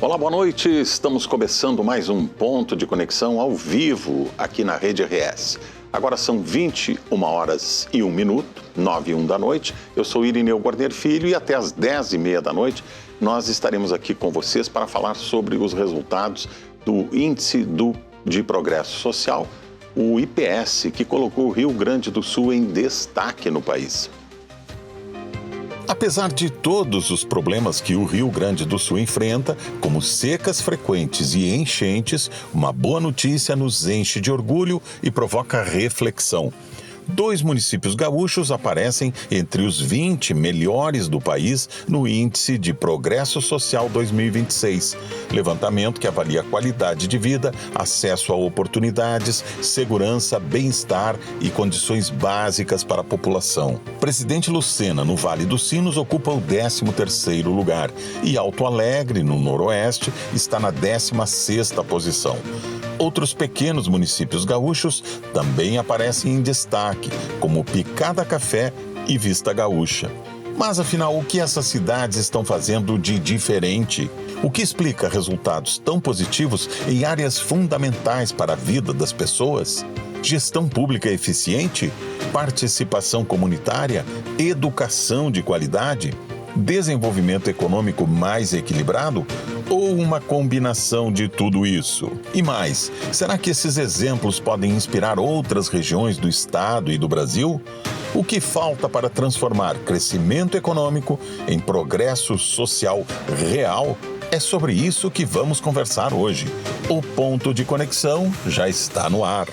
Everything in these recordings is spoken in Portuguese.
Olá, boa noite. Estamos começando mais um ponto de conexão ao vivo aqui na Rede RS. Agora são 21h01, 9h01 da noite. Eu sou Irineu Guarnieri Filho e até às 10h30 da noite nós estaremos aqui com vocês para falar sobre os resultados do Índice de Progresso Social, o IPS, que colocou o Rio Grande do Sul em destaque no país. Apesar de todos os problemas que o Rio Grande do Sul enfrenta, como secas frequentes e enchentes, uma boa notícia nos enche de orgulho e provoca reflexão. 2 municípios gaúchos aparecem entre os 20 melhores do país no Índice de Progresso Social 2026, levantamento que avalia qualidade de vida, acesso a oportunidades, segurança, bem-estar e condições básicas para a população. Presidente Lucena, no Vale dos Sinos, ocupa o 13º lugar e Alto Alegre, no Noroeste, está na 16ª posição. Outros pequenos municípios gaúchos também aparecem em destaque, como Picada Café e Vista Gaúcha. Mas afinal, o que essas cidades estão fazendo de diferente? O que explica resultados tão positivos em áreas fundamentais para a vida das pessoas? Gestão pública eficiente? Participação comunitária? Educação de qualidade? Desenvolvimento econômico mais equilibrado? Ou uma combinação de tudo isso? E mais, será que esses exemplos podem inspirar outras regiões do estado e do Brasil? O que falta para transformar crescimento econômico em progresso social real? É sobre isso que vamos conversar hoje. O Ponto de Conexão já está no ar.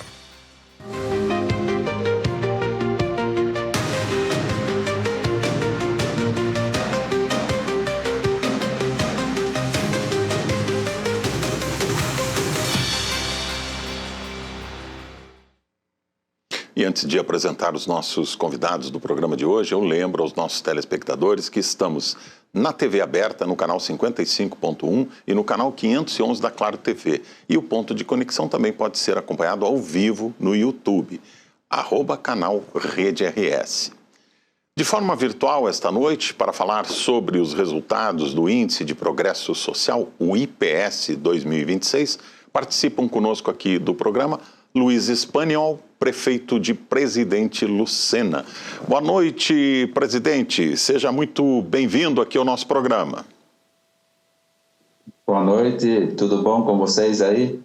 E antes de apresentar os nossos convidados do programa de hoje, eu lembro aos nossos telespectadores que estamos na TV aberta, no canal 55.1 e no canal 511 da Claro TV. E o Ponto de Conexão também pode ser acompanhado ao vivo no YouTube, @canal Rede RS. De forma virtual esta noite, para falar sobre os resultados do Índice de Progresso Social, o IPS 2026, participam conosco aqui do programa Luiz Espanhol, prefeito de Presidente Lucena. Boa noite, presidente. Seja muito bem-vindo aqui ao nosso programa. Boa noite, tudo bom com vocês aí?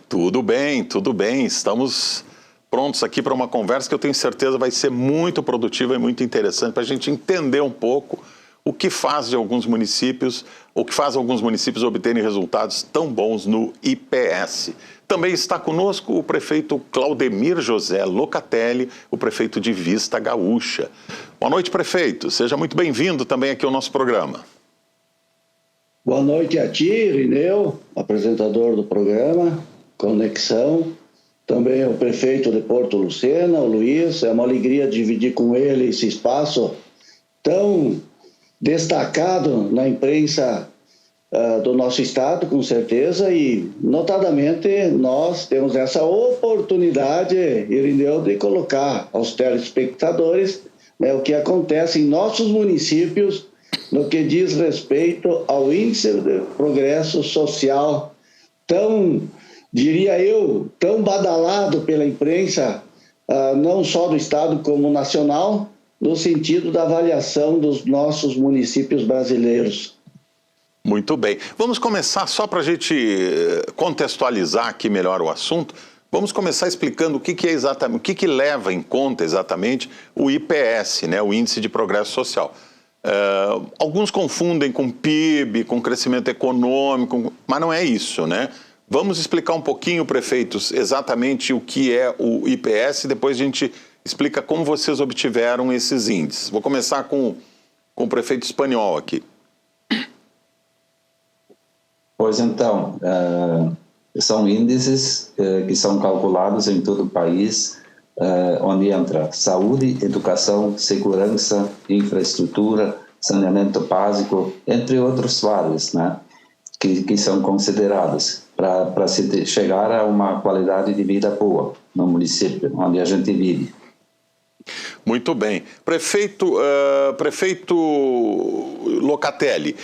Tudo bem, tudo bem. Estamos prontos aqui para uma conversa que eu tenho certeza vai ser muito produtiva e muito interessante para a gente entender um pouco o que faz alguns municípios obterem resultados tão bons no IPS. Também está conosco o prefeito Claudemir José Locatelli, o prefeito de Vista Gaúcha. Boa noite, prefeito. Seja muito bem-vindo também aqui ao nosso programa. Boa noite a ti, Irineu, apresentador do programa Conexão. Também o prefeito de Porto Lucena, o Luiz. É uma alegria dividir com ele esse espaço tão destacado na imprensa do nosso estado, com certeza, e notadamente nós temos essa oportunidade, Irineu, de colocar aos telespectadores, né, o que acontece em nossos municípios no que diz respeito ao Índice de Progresso Social, tão, diria eu, tão badalado pela imprensa, não só do estado como nacional, no sentido da avaliação dos nossos municípios brasileiros. Muito bem. Vamos começar, só para a gente contextualizar aqui melhor o assunto, vamos começar explicando o que é exatamente, o que leva em conta exatamente o IPS, né, o Índice de Progresso Social. Alguns confundem com PIB, com crescimento econômico, mas não é isso, né? Vamos explicar um pouquinho, prefeitos, exatamente o que é o IPS, depois a gente explica como vocês obtiveram esses índices. Vou começar com o prefeito Espanhol aqui. Pois então, são índices que são calculados em todo o país, onde entra saúde, educação, segurança, infraestrutura, saneamento básico, entre outros vários, né, que são considerados para se chegar a uma qualidade de vida boa no município onde a gente vive. Muito bem. Prefeito Locatelli,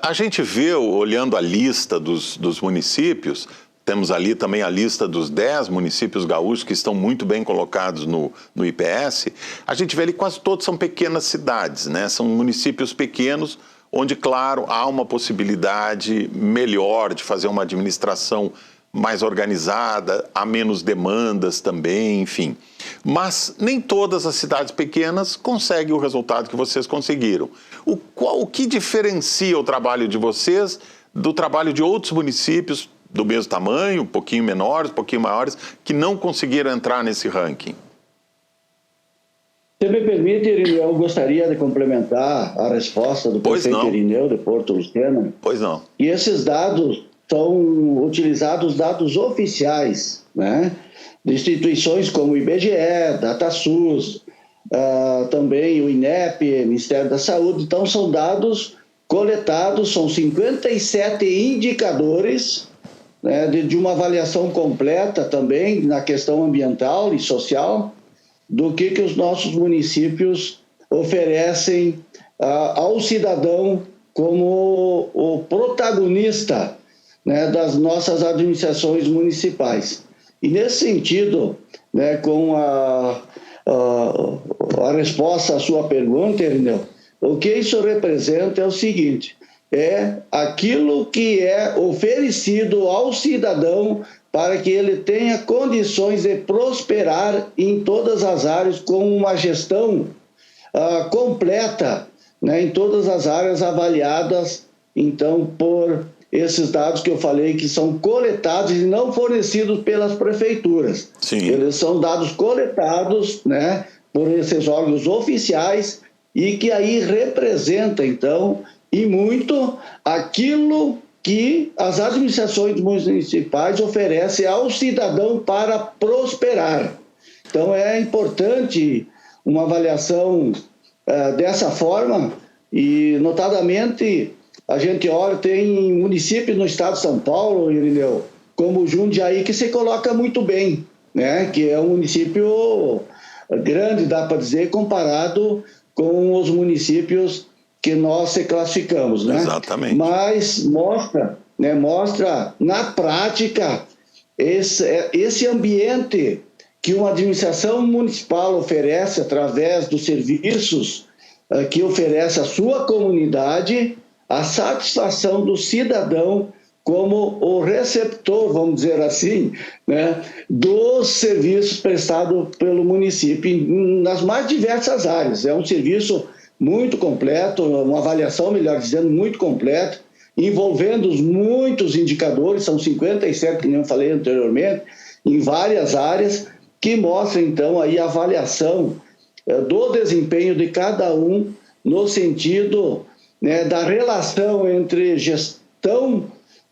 a gente vê, olhando a lista dos municípios, temos ali também a lista dos 10 municípios gaúchos que estão muito bem colocados no IPS, a gente vê ali quase todos são pequenas cidades, né? São municípios pequenos, onde, claro, há uma possibilidade melhor de fazer uma administração mais organizada, há menos demandas também, enfim. Mas nem todas as cidades pequenas conseguem o resultado que vocês conseguiram. O que diferencia o trabalho de vocês do trabalho de outros municípios do mesmo tamanho, um pouquinho menores, um pouquinho maiores, que não conseguiram entrar nesse ranking? Se me permite, Irineu, eu gostaria de complementar a resposta do prefeito Irineu de Porto Lucena. Pois não. E esses dados são utilizados dados oficiais, né, de instituições como o IBGE, DataSUS, também o INEP, Ministério da Saúde. Então, são dados coletados, são 57 indicadores, né, de uma avaliação completa também na questão ambiental e social do que os nossos municípios oferecem ao cidadão como o protagonista, né, das nossas administrações municipais. E nesse sentido, né, com a resposta à sua pergunta, Irineu, o que isso representa é o seguinte: é aquilo que é oferecido ao cidadão para que ele tenha condições de prosperar em todas as áreas, com uma gestão completa, né, em todas as áreas avaliadas, então, por esses dados que eu falei, que são coletados e não fornecidos pelas prefeituras. Sim. Eles são dados coletados, né, por esses órgãos oficiais e que aí representa, então, e muito aquilo que as administrações municipais oferecem ao cidadão para prosperar. Então, é importante uma avaliação dessa forma e, notadamente, a gente olha, tem municípios no estado de São Paulo, Irineu, como Jundiaí, que se coloca muito bem, né? Que é um município grande, dá para dizer, comparado com os municípios que nós se classificamos, né? Exatamente. Mas mostra na prática esse ambiente que uma administração municipal oferece através dos serviços que oferece à sua comunidade, a satisfação do cidadão como o receptor, vamos dizer assim, né, dos serviços prestados pelo município nas mais diversas áreas. É um serviço muito completo, uma avaliação, melhor dizendo, muito completa, envolvendo muitos indicadores, são 57, que nem eu falei anteriormente, em várias áreas, que mostram, então, aí a avaliação do desempenho de cada um no sentido, né, da relação entre gestão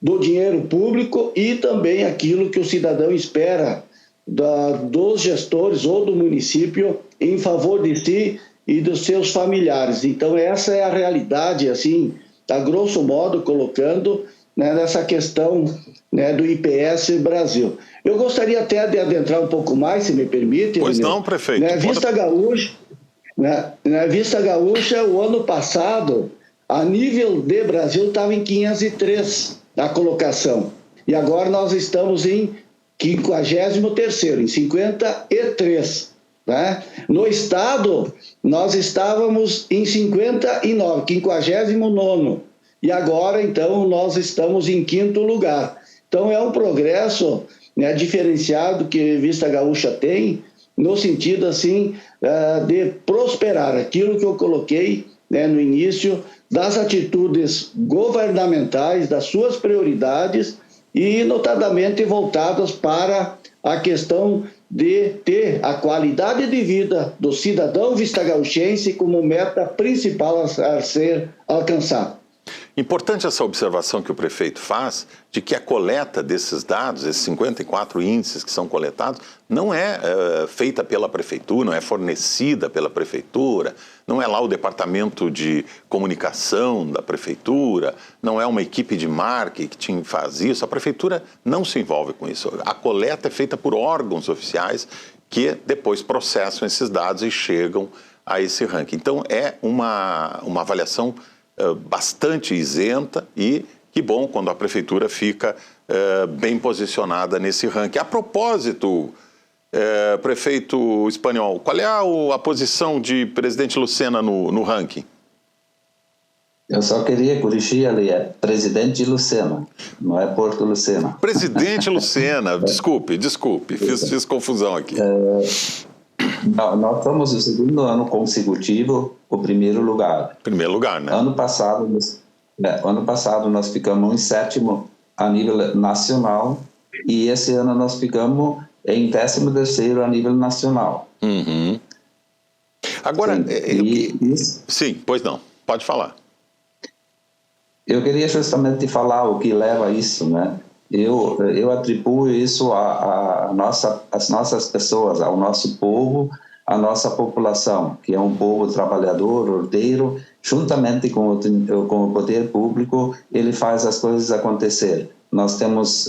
do dinheiro público e também aquilo que o cidadão espera dos gestores ou do município em favor de si e dos seus familiares. Então, essa é a realidade, assim, a grosso modo, colocando, né, nessa questão, né, do IPS Brasil. Eu gostaria até de adentrar um pouco mais, se me permite. Pois não, prefeito. Vista Gaúcha, o ano passado, a nível de Brasil, estava em 503 a colocação. E agora nós estamos em 53º, em 53. Né? No estado, nós estávamos em 59, 59º. E agora, então, nós estamos em 5º lugar. Então, é um progresso, né, diferenciado que Vista Gaúcha tem, no sentido, assim, de prosperar. Aquilo que eu coloquei, né, no início, das atitudes governamentais, das suas prioridades e, notadamente, voltadas para a questão de ter a qualidade de vida do cidadão vistagauchense como meta principal a ser alcançada. Importante essa observação que o prefeito faz de que a coleta desses dados, esses 54 índices que são coletados, não é feita pela prefeitura, não é fornecida pela prefeitura, não é lá o departamento de comunicação da prefeitura, não é uma equipe de marketing que faz isso, a prefeitura não se envolve com isso. A coleta é feita por órgãos oficiais que depois processam esses dados e chegam a esse ranking. Então, é uma avaliação bastante isenta e que bom quando a prefeitura fica bem posicionada nesse ranking. A propósito, prefeito Espanhol, qual é a posição de presidente Lucena no ranking? Eu só queria corrigir ali, é presidente Lucena, não é Porto Lucena. Presidente Lucena, desculpe, fiz confusão aqui. Nós somos o segundo ano consecutivo o primeiro lugar. Primeiro lugar, né? Ano passado nós ficamos em sétimo a nível nacional e esse ano nós ficamos em 13º a nível nacional. Uhum. Agora, sim, pois não, pode falar. Eu queria justamente falar o que leva a isso, né? Eu atribuo isso às nossas pessoas, ao nosso povo, à nossa população, que é um povo trabalhador, ordeiro, juntamente com o poder público, ele faz as coisas acontecer. Nós temos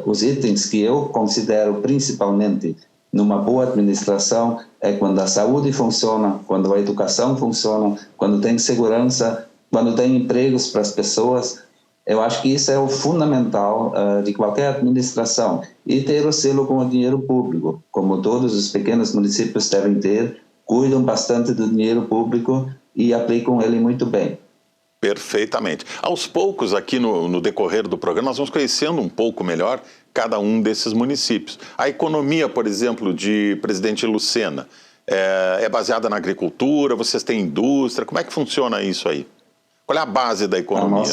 os itens que eu considero principalmente numa boa administração, é quando a saúde funciona, quando a educação funciona, quando tem segurança, quando tem empregos para as pessoas. Eu acho que isso é o fundamental de qualquer administração. E ter o selo com o dinheiro público, como todos os pequenos municípios devem ter, cuidam bastante do dinheiro público e aplicam ele muito bem. Perfeitamente. Aos poucos, aqui no decorrer do programa, nós vamos conhecendo um pouco melhor cada um desses municípios. A economia, por exemplo, de Presidente Lucena, é baseada na agricultura, vocês têm indústria, como é que funciona isso aí? Qual é a base da economia?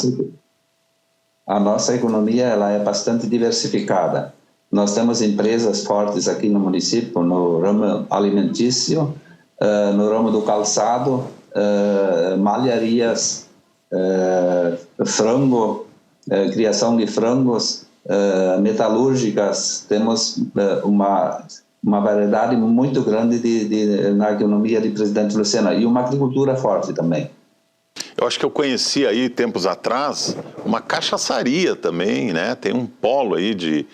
A nossa economia ela é bastante diversificada. Nós temos empresas fortes aqui no município, no ramo alimentício, no ramo do calçado, malharias, frango, criação de frangos, metalúrgicas. Temos uma variedade muito grande na economia de Presidente Lucena e uma agricultura forte também. Eu acho que eu conheci aí, tempos atrás, uma cachaçaria também, né? Tem um polo aí de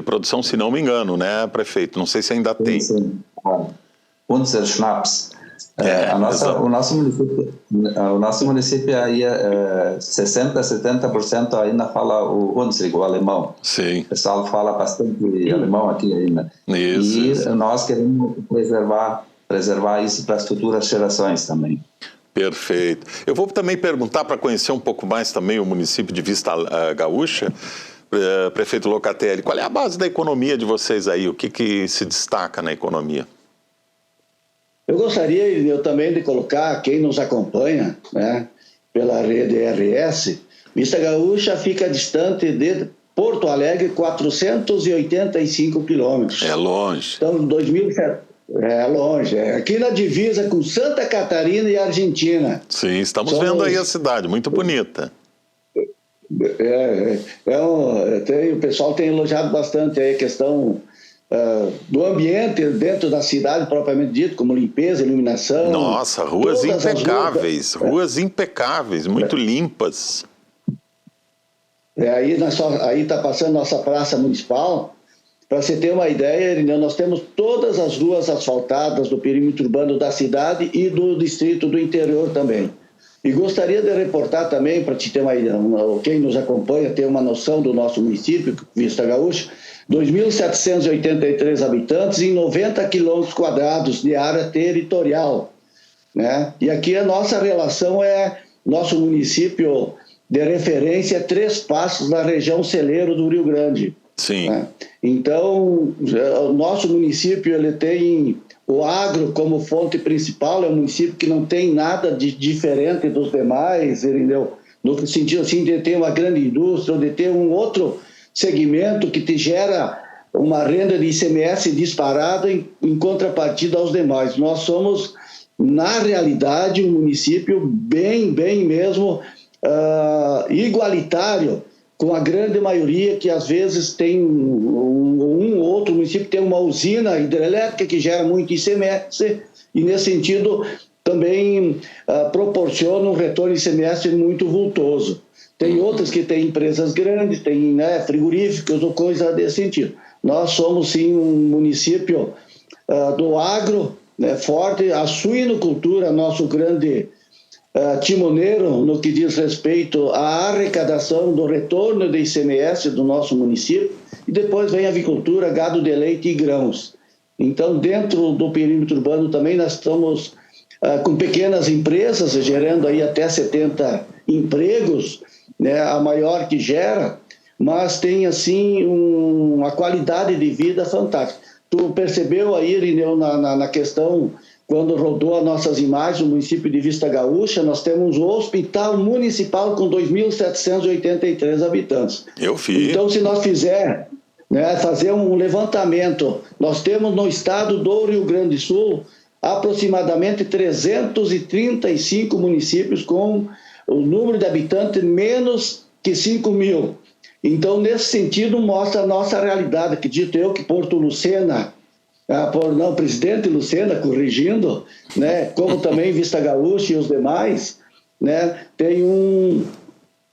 produção, se não me engano, né, prefeito? Não sei se ainda tem. Sim. Unser Schnaps. O nosso município aí, 60%, 70% ainda fala o Unsrig, o alemão. Sim. O pessoal fala bastante alemão aqui ainda. Isso. Nós queremos preservar isso para as futuras gerações também. Perfeito. Eu vou também perguntar, para conhecer um pouco mais também o município de Vista Gaúcha, prefeito Locatelli, qual é a base da economia de vocês aí? O que se destaca na economia? Eu gostaria também de colocar quem nos acompanha, né, pela rede RS. Vista Gaúcha fica distante de Porto Alegre 485 quilômetros. É longe. Então, 2007. É longe, aqui na divisa com Santa Catarina e Argentina. Sim, estamos vendo aí a cidade, muito bonita. O pessoal tem elogiado bastante aí a questão do ambiente dentro da cidade propriamente dito, como limpeza, iluminação. Nossa, ruas impecáveis, muito limpas. Aí está passando nossa praça municipal. Para você ter uma ideia, Irineu, nós temos todas as ruas asfaltadas do perímetro urbano da cidade e do distrito do interior também. E gostaria de reportar também, para te ter quem nos acompanha ter uma noção do nosso município, Vista Gaúcha, 2.783 habitantes em 90 quilômetros quadrados de área territorial, né? E aqui a nossa relação é nosso município de referência 3 Passos da região celeiro do Rio Grande. Sim. Né? Então, o nosso município ele tem o agro como fonte principal, é um município que não tem nada de diferente dos demais, entendeu? No sentido assim de ter uma grande indústria, ou de ter um outro segmento que te gera uma renda de ICMS disparada em contrapartida aos demais. Nós somos, na realidade, um município bem mesmo igualitário com a grande maioria que às vezes tem um outro município que tem uma usina hidrelétrica que gera muito ICMS e nesse sentido também proporciona um retorno ICMS muito vultoso. Tem outras que têm empresas grandes, tem frigoríficos ou coisa desse sentido. Nós somos sim um município do agro, né, forte, a suinocultura, nosso grande timoneiro no que diz respeito à arrecadação do retorno de ICMS do nosso município, e depois vem a avicultura, gado de leite e grãos. Então, dentro do perímetro urbano também nós estamos com pequenas empresas, gerando aí até 70 empregos, né, a maior que gera, mas tem assim uma qualidade de vida fantástica. Tu percebeu aí, Irineu, na questão, quando rodou as nossas imagens, no município de Vista Gaúcha, nós temos um hospital municipal com 2.783 habitantes. Eu vi. Então, se nós fazer um levantamento, nós temos no estado do Rio Grande do Sul aproximadamente 335 municípios com o número de habitantes menos que 5 mil. Então, nesse sentido, mostra a nossa realidade. Acredito eu que Porto Lucena, Presidente Lucena, corrigindo, né, como também Vista Gaúcha e os demais, né, tem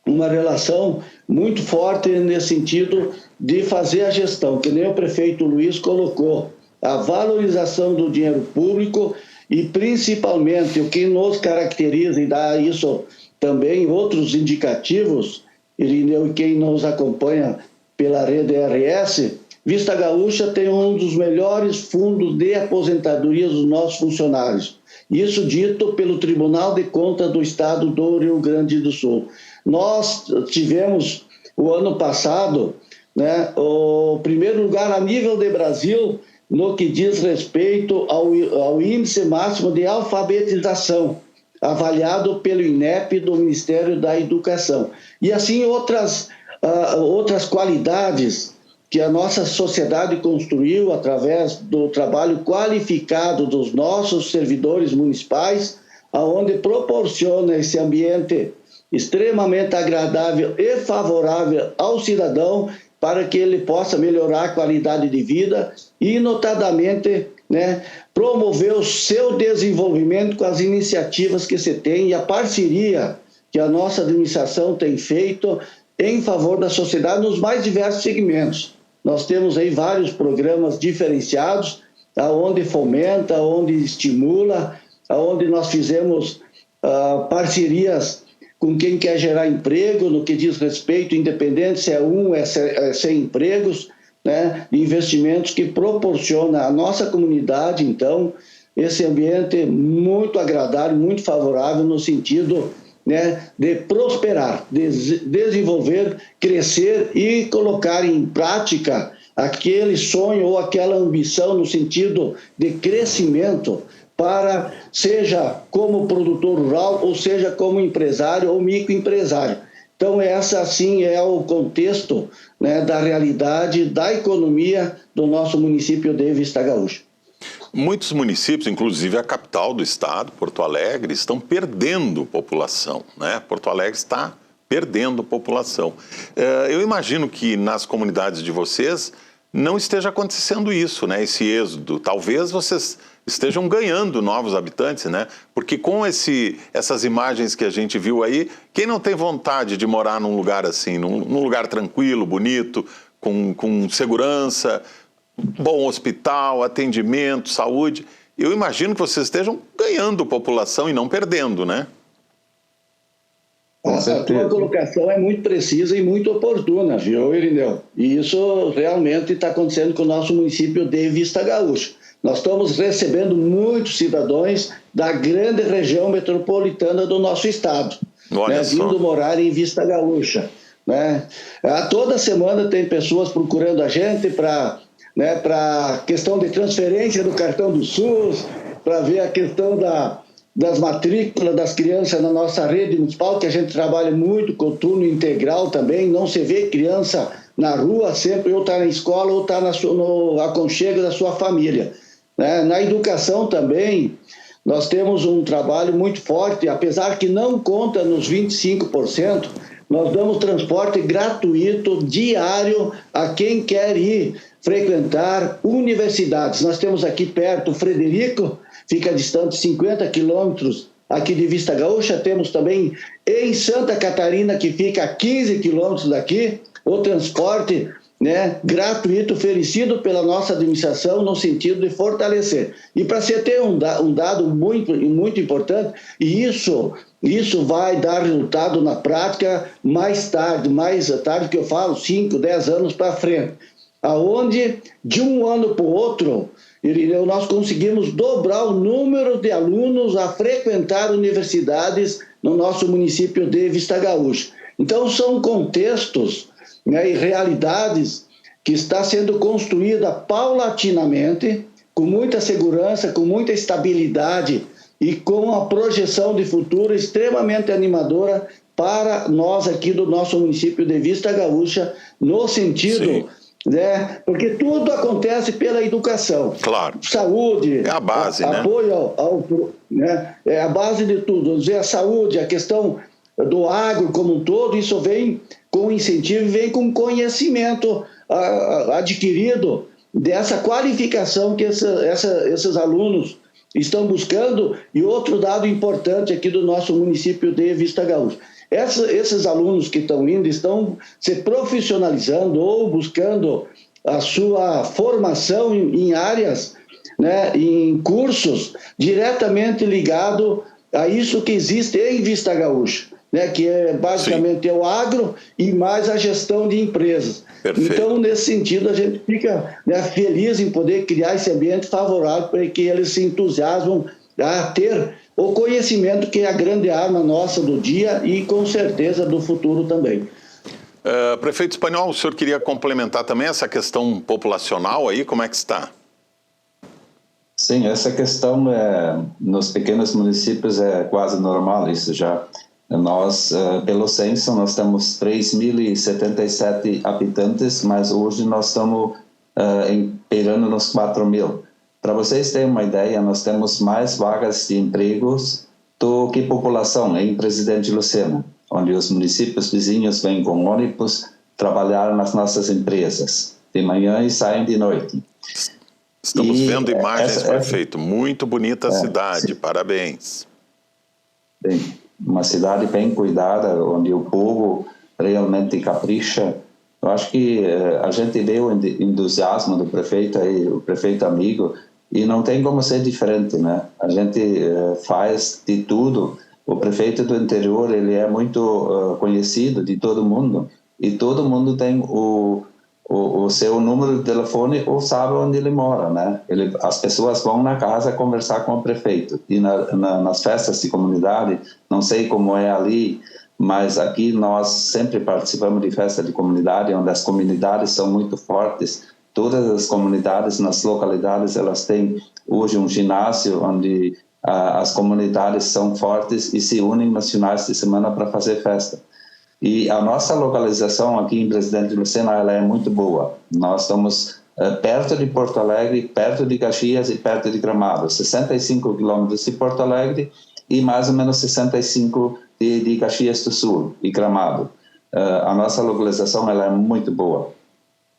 uma relação muito forte nesse sentido de fazer a gestão, que nem o prefeito Luiz colocou, a valorização do dinheiro público e, principalmente, o que nos caracteriza e dá isso também outros indicativos, Irineu, e quem nos acompanha pela rede RS, Vista Gaúcha tem um dos melhores fundos de aposentadoria dos nossos funcionários. Isso dito pelo Tribunal de Contas do Estado do Rio Grande do Sul. Nós tivemos, o ano passado, né, o primeiro lugar a nível de Brasil no que diz respeito ao índice máximo de alfabetização, avaliado pelo INEP do Ministério da Educação. E assim outras qualidades que a nossa sociedade construiu através do trabalho qualificado dos nossos servidores municipais, aonde proporciona esse ambiente extremamente agradável e favorável ao cidadão para que ele possa melhorar a qualidade de vida e, notadamente, né, promover o seu desenvolvimento com as iniciativas que se tem e a parceria que a nossa administração tem feito em favor da sociedade nos mais diversos segmentos. Nós temos aí vários programas diferenciados, aonde fomenta, onde estimula, aonde nós fizemos parcerias com quem quer gerar emprego, no que diz respeito, independente se é é 100 empregos, né, de investimentos que proporciona à nossa comunidade, então, esse ambiente muito agradável, muito favorável no sentido, né, de prosperar, de desenvolver, crescer e colocar em prática aquele sonho ou aquela ambição no sentido de crescimento para, seja como produtor rural, ou seja como empresário ou microempresário. Então, essa, assim, é o contexto, né, da realidade da economia do nosso município de Vista Gaúcha. Muitos municípios, inclusive a capital do estado, Porto Alegre, estão perdendo população, né? Porto Alegre está perdendo população. Eu imagino que nas comunidades de vocês não esteja acontecendo isso, né? Esse êxodo. Talvez vocês estejam ganhando novos habitantes, né? Porque com essas imagens que a gente viu aí, quem não tem vontade de morar num lugar assim, num lugar tranquilo, bonito, com segurança, bom hospital, atendimento, saúde? Eu imagino que vocês estejam ganhando população e não perdendo, né? A tua colocação é muito precisa e muito oportuna, viu, Irineu? E isso realmente está acontecendo com o nosso município de Vista Gaúcha. Nós estamos recebendo muitos cidadãos da grande região metropolitana do nosso estado, né, vindo morar em Vista Gaúcha, né? Toda semana tem pessoas procurando a gente para questão de transferência do cartão do SUS, para ver a questão das matrículas das crianças na nossa rede municipal, que a gente trabalha muito com turno integral também, não se vê criança na rua, sempre ou está na escola ou está no aconchego da sua família, né? Na educação também, nós temos um trabalho muito forte, apesar que não conta nos 25%, nós damos transporte gratuito diário a quem quer ir frequentar universidades. Nós temos aqui perto Frederico, fica distante 50 quilômetros aqui de Vista Gaúcha. Temos também em Santa Catarina, que fica a 15 quilômetros daqui, o transporte né, gratuito oferecido pela nossa administração no sentido de fortalecer. E para você ter um dado muito importante, e isso vai dar resultado na prática mais tarde que eu falo, 5, 10 anos para frente, aonde de um ano para o outro, nós conseguimos dobrar o número de alunos a frequentar universidades no nosso município de Vista Gaúcha. Então, são contextos, né, e realidades que está sendo construída paulatinamente, com muita segurança, com muita estabilidade e com a projeção de futuro extremamente animadora para nós aqui do nosso município de Vista Gaúcha, no sentido, né, porque tudo acontece pela educação. Claro. Saúde, é a base, apoio né, é a base de tudo. Vamos dizer, a saúde, a questão do agro como um todo, isso vem com incentivo, vem com conhecimento adquirido dessa qualificação que esses alunos estão buscando. E outro dado importante aqui do nosso município de Vista Gaúcha, esses alunos que estão indo estão se profissionalizando ou buscando a sua formação em áreas, né, em cursos diretamente ligado a isso que existe em Vista Gaúcha, né, que é basicamente o agro e mais a gestão de empresas. Perfeito. Então, nesse sentido, a gente fica, né, feliz em poder criar esse ambiente favorável para que eles se entusiasmam a ter o conhecimento, que é a grande arma nossa do dia e, com certeza, do futuro também. Prefeito Espanhol, o senhor queria complementar também essa questão populacional aí? Como é que está? Sim, essa questão nos pequenos municípios é quase normal, isso já. Nós, pelo censo, nós temos 3.077 habitantes, mas hoje nós estamos beirando nos 4.000. Para vocês terem uma ideia, nós temos mais vagas de empregos do que população em Presidente Lucena, onde os municípios vizinhos vêm com ônibus trabalhar nas nossas empresas, de manhã e saem de noite. Estamos vendo imagens, prefeito. Muito bonita a cidade, sim. Parabéns. Bem, uma cidade bem cuidada, onde o povo realmente capricha. Eu acho que a gente vê o entusiasmo do prefeito aí, o prefeito amigo, e não tem como ser diferente, né? A gente faz de tudo. O prefeito do interior, ele é muito conhecido de todo mundo, e todo mundo tem o seu número de telefone ou sabe onde ele mora, né? As pessoas vão na casa conversar com o prefeito. E nas festas de comunidade, não sei como é ali, mas aqui nós sempre participamos de festa de comunidade, onde as comunidades são muito fortes. Todas as comunidades nas localidades, elas têm hoje um ginásio onde as comunidades são fortes e se unem nos finais de semana para fazer festa. E a nossa localização aqui em Presidente Lucena, ela é muito boa. Nós estamos perto de Porto Alegre, perto de Caxias e perto de Gramado. 65 quilômetros de Porto Alegre e mais ou menos 65 de Caxias do Sul e Gramado. A nossa localização, ela é muito boa.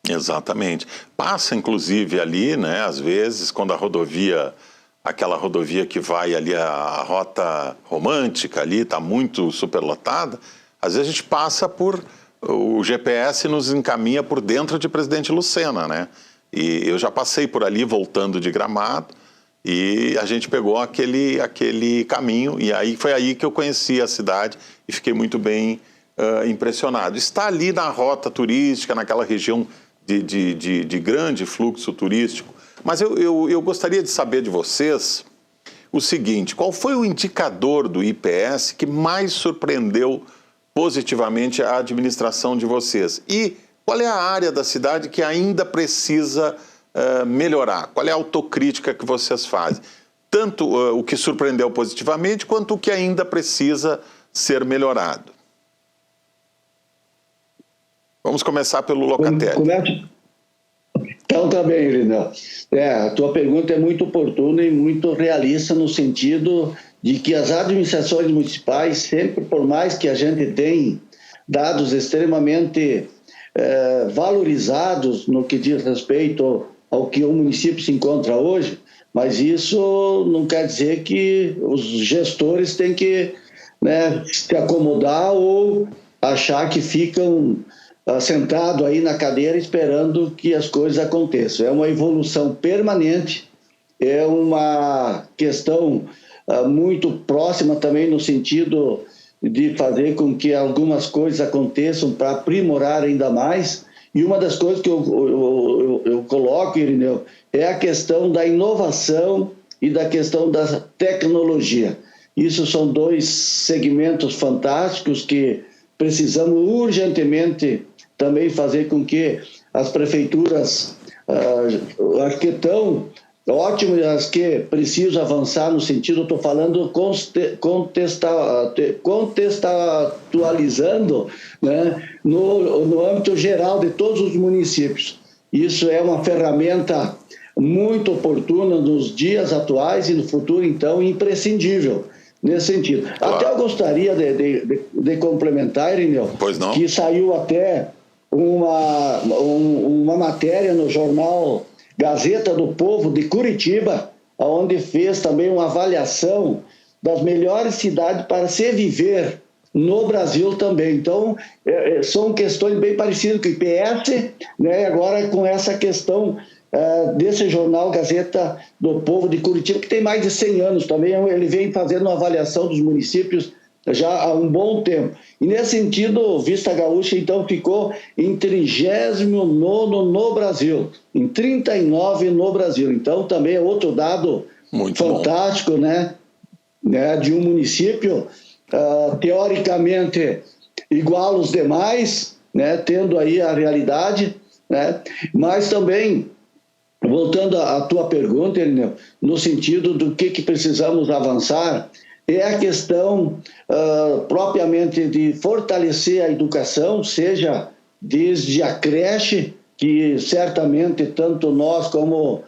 Exatamente. Passa, inclusive, ali, né, às vezes, quando a rodovia, aquela rodovia que vai ali, a rota romântica ali, está muito superlotada, às vezes a gente passa por... O GPS nos encaminha por dentro de Presidente Lucena, né? E eu já passei por ali, voltando de Gramado, e a gente pegou aquele caminho, e aí foi aí que eu conheci a cidade e fiquei muito bem impressionado. Está ali na rota turística, naquela região de grande fluxo turístico. Mas eu gostaria de saber de vocês o seguinte: qual foi o indicador do IPS que mais surpreendeu positivamente a administração de vocês? E qual é a área da cidade que ainda precisa melhorar? Qual é a autocrítica que vocês fazem? Tanto o que surpreendeu positivamente, quanto o que ainda precisa ser melhorado. Vamos começar pelo Locatelli. Então, tá bem, Irineu. A tua pergunta é muito oportuna e muito realista, no sentido de que as administrações municipais, sempre, por mais que a gente tenha dados extremamente valorizados no que diz respeito ao que o município se encontra hoje, mas isso não quer dizer que os gestores têm que, né, se acomodar ou achar que ficam sentado aí na cadeira esperando que as coisas aconteçam. É uma evolução permanente, é uma questão muito próxima também no sentido de fazer com que algumas coisas aconteçam para aprimorar ainda mais. E uma das coisas que eu coloco, Irineu, é a questão da inovação e da questão da tecnologia. Isso são dois segmentos fantásticos que precisamos urgentemente também fazer com que as prefeituras, acho que estão ótimas, as que precisam avançar no sentido, estou falando contextualizando, né, no âmbito geral de todos os municípios. Isso é uma ferramenta muito oportuna nos dias atuais e no futuro, então, imprescindível nesse sentido. Claro. Até eu gostaria de complementar, Irineu, que saiu até uma matéria no jornal Gazeta do Povo de Curitiba, onde fez também uma avaliação das melhores cidades para se viver no Brasil também. Então, são questões bem parecidas com o IPS, né? Agora com essa questão desse jornal Gazeta do Povo de Curitiba, que tem mais de 100 anos também, ele vem fazendo uma avaliação dos municípios já há um bom tempo. E nesse sentido, Vista Gaúcha, então, ficou em 39º no Brasil, em 39 no Brasil. Então, também é outro dado muito fantástico, né, de um município, teoricamente, igual aos demais, né, tendo aí a realidade, né, mas também, voltando à tua pergunta, Irineu, no sentido do que precisamos avançar, é a questão propriamente de fortalecer a educação, seja desde a creche, que certamente tanto nós como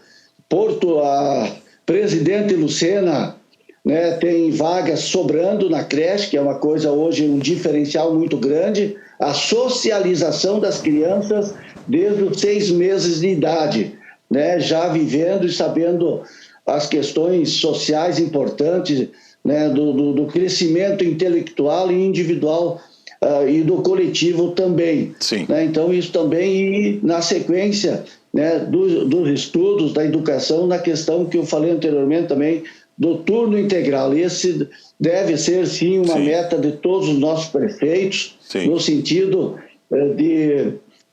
a Presidente Lucena, né, tem vagas sobrando na creche, que é uma coisa hoje, um diferencial muito grande, a socialização das crianças desde os 6 meses de idade, né, já vivendo e sabendo as questões sociais importantes, né, do crescimento intelectual e individual e do coletivo também. Sim. Né? Então, isso também, e na sequência, né, dos estudos da educação, na questão que eu falei anteriormente também, do turno integral. Esse deve ser, sim, uma meta de todos os nossos prefeitos, no sentido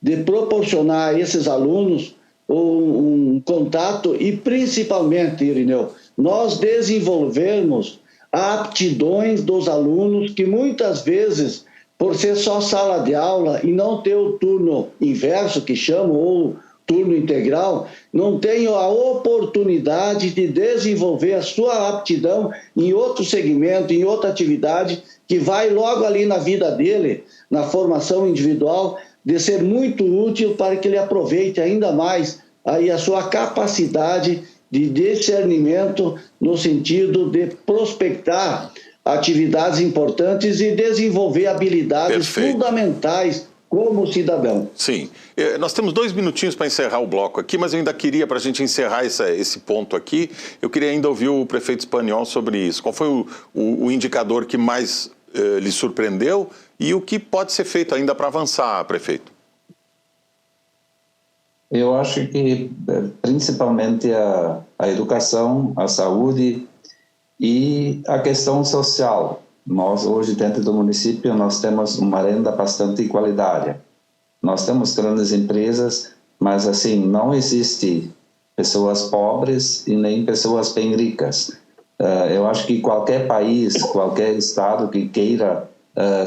de proporcionar a esses alunos um contato e, principalmente, Irineu, nós desenvolvermos aptidões dos alunos que muitas vezes, por ser só sala de aula e não ter o turno inverso, que chamam, ou turno integral, não tem a oportunidade de desenvolver a sua aptidão em outro segmento, em outra atividade, que vai logo ali na vida dele, na formação individual, de ser muito útil para que ele aproveite ainda mais aí a sua capacidade de discernimento no sentido de prospectar atividades importantes e desenvolver habilidades fundamentais como cidadão. Sim. Nós temos 2 minutinhos para encerrar o bloco aqui, mas eu ainda queria, para a gente encerrar esse ponto aqui, eu queria ainda ouvir o prefeito Espanhol sobre isso. Qual foi o indicador que mais lhe surpreendeu e o que pode ser feito ainda para avançar, prefeito? Eu acho que principalmente a educação, a saúde e a questão social. Nós hoje dentro do município nós temos uma renda bastante igualitária. Nós temos grandes empresas, mas assim não existe pessoas pobres e nem pessoas bem ricas. Eu acho que qualquer país, qualquer estado que queira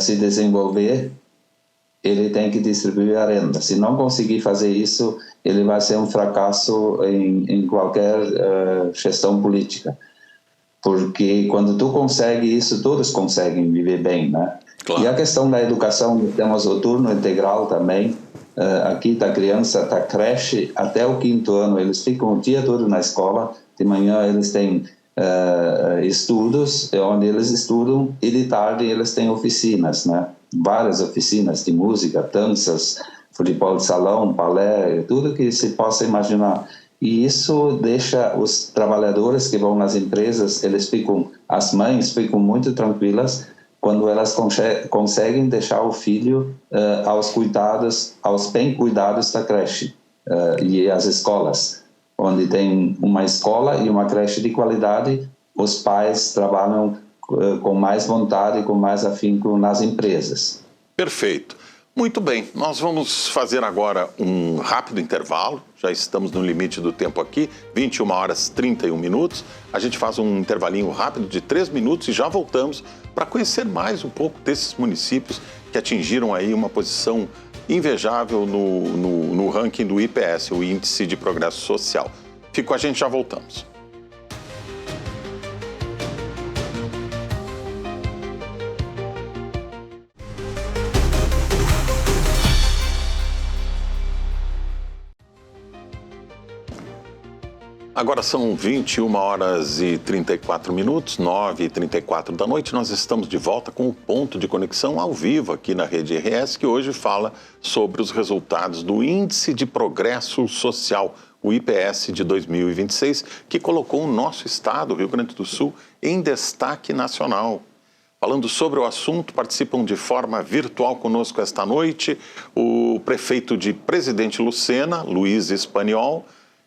se desenvolver, ele tem que distribuir a renda. Se não conseguir fazer isso, ele vai ser um fracasso em qualquer gestão política. Porque quando tu consegue isso, todos conseguem viver bem, né? Claro. E a questão da educação, temos o turno integral também. Aqui da criança, da creche, até o 5º ano, eles ficam o dia todo na escola. De manhã eles têm estudos, onde eles estudam, e de tarde eles têm oficinas, né? Várias oficinas de música, danças, futebol de salão, balé, tudo que se possa imaginar. E isso deixa os trabalhadores que vão nas empresas, as mães ficam muito tranquilas, quando elas conseguem deixar o filho aos bem cuidados da creche e as escolas, onde tem uma escola e uma creche de qualidade, os pais trabalham com mais vontade, com mais afinco nas empresas. Perfeito. Muito bem, nós vamos fazer agora um rápido intervalo, já estamos no limite do tempo aqui, 21 horas 31 minutos. A gente faz um intervalinho rápido de 3 minutos e já voltamos para conhecer mais um pouco desses municípios que atingiram aí uma posição invejável no ranking do IPS, o Índice de Progresso Social. Fica com a gente, já voltamos. Agora são 21 horas e 34 minutos, 9h34 da noite. Nós estamos de volta com o Ponto de Conexão ao vivo aqui na Rede RS, que hoje fala sobre os resultados do Índice de Progresso Social, o IPS de 2026, que colocou o nosso estado, Rio Grande do Sul, em destaque nacional. Falando sobre o assunto, participam de forma virtual conosco esta noite o prefeito de Presidente Lucena, Luiz Espaniol,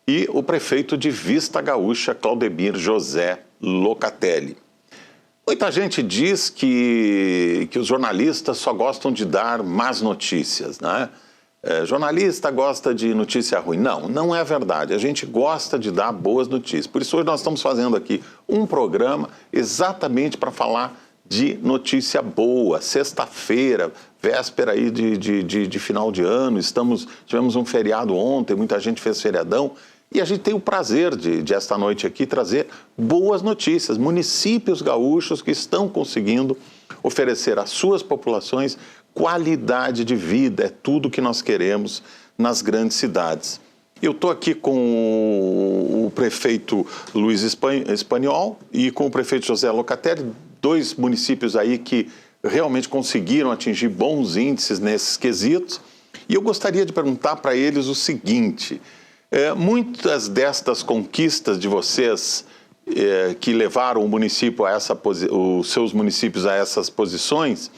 e o prefeito de Vista Gaúcha, Claudemir José Locatelli. Muita gente diz que os jornalistas só gostam de dar más notícias, né? Jornalista gosta de notícia ruim. Não é verdade. A gente gosta de dar boas notícias. Por isso hoje nós estamos fazendo aqui um programa exatamente para falar de notícia boa. Sexta-feira, véspera aí de final de ano, tivemos um feriado ontem, muita gente fez feriadão, e a gente tem o prazer de esta noite aqui trazer boas notícias. Municípios gaúchos que estão conseguindo oferecer às suas populações qualidade de vida, é tudo que nós queremos nas grandes cidades. Eu estou aqui com o prefeito Luiz Espaniol e com o prefeito José Locatelli, 2 municípios aí que realmente conseguiram atingir bons índices nesses quesitos. E eu gostaria de perguntar para eles o seguinte: muitas destas conquistas de vocês que levaram os seus municípios a essas posições,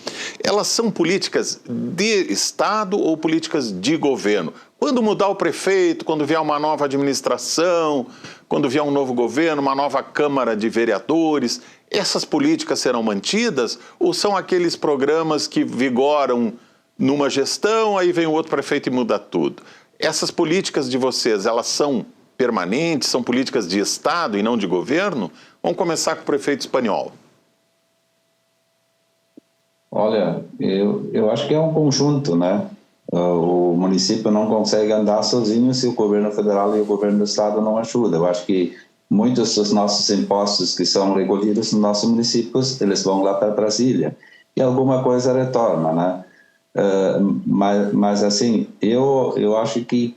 elas são políticas de Estado ou políticas de governo? Quando mudar o prefeito, quando vier uma nova administração, quando vier um novo governo, uma nova Câmara de Vereadores, essas políticas serão mantidas ou são aqueles programas que vigoram numa gestão, aí vem o outro prefeito e muda tudo? Essas políticas de vocês, elas são permanentes, são políticas de Estado e não de governo? Vamos começar com o prefeito Espaniol. Olha, eu acho que é um conjunto, né? O município não consegue andar sozinho se o governo federal e o governo do estado não ajudam. Eu acho que muitos dos nossos impostos que são recolhidos nos nossos municípios, eles vão lá para Brasília. E alguma coisa retorna, né? Mas assim, eu acho que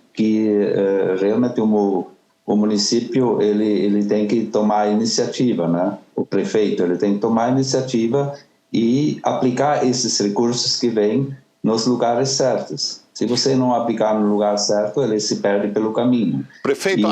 realmente o município ele tem que tomar a iniciativa, né? O prefeito ele tem que tomar a iniciativa e aplicar esses recursos que vêm nos lugares certos. Se você não aplicar no lugar certo, ele se perde pelo caminho. Prefeito,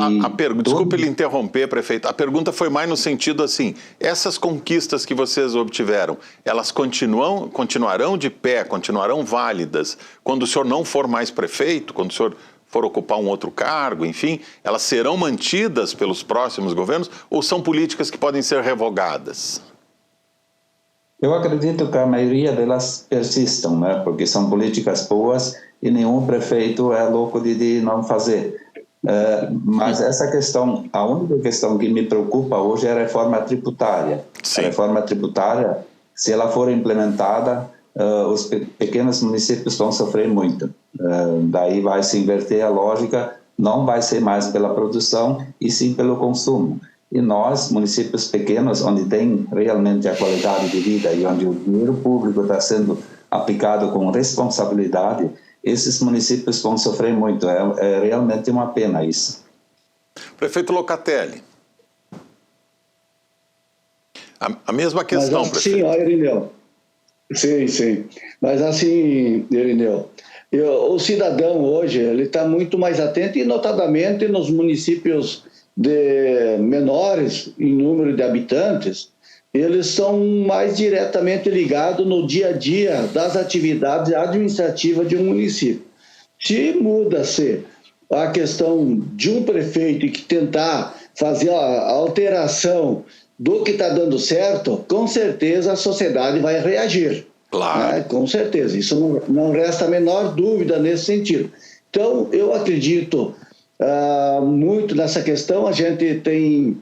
desculpe lhe interromper, prefeito. A pergunta foi mais no sentido assim, essas conquistas que vocês obtiveram, elas continuarão de pé, continuarão válidas quando o senhor não for mais prefeito, quando o senhor for ocupar um outro cargo, enfim, elas serão mantidas pelos próximos governos ou são políticas que podem ser revogadas? Eu acredito que a maioria delas persistam, né? Porque são políticas boas e nenhum prefeito é louco de não fazer. Mas essa questão, a única questão que me preocupa hoje é a reforma tributária. Sim. A reforma tributária, se ela for implementada, os pequenos municípios vão sofrer muito. Daí vai se inverter a lógica, não vai ser mais pela produção e sim pelo consumo. E nós, municípios pequenos, onde tem realmente a qualidade de vida e onde o dinheiro público está sendo aplicado com responsabilidade, esses municípios vão sofrer muito. É realmente uma pena isso. Prefeito Locatelli. A mesma questão, mas assim, prefeito. Irineu. Sim. Mas assim, Irineu, o cidadão hoje ele está muito mais atento, e notadamente nos municípios menores em número de habitantes, eles são mais diretamente ligados no dia a dia das atividades administrativas de um município. Se muda-se a questão de um prefeito que tentar fazer a alteração do que está dando certo, com certeza a sociedade vai reagir. Claro. Né? Com certeza, isso não resta a menor dúvida nesse sentido. Então, eu acredito muito nessa questão. A gente tem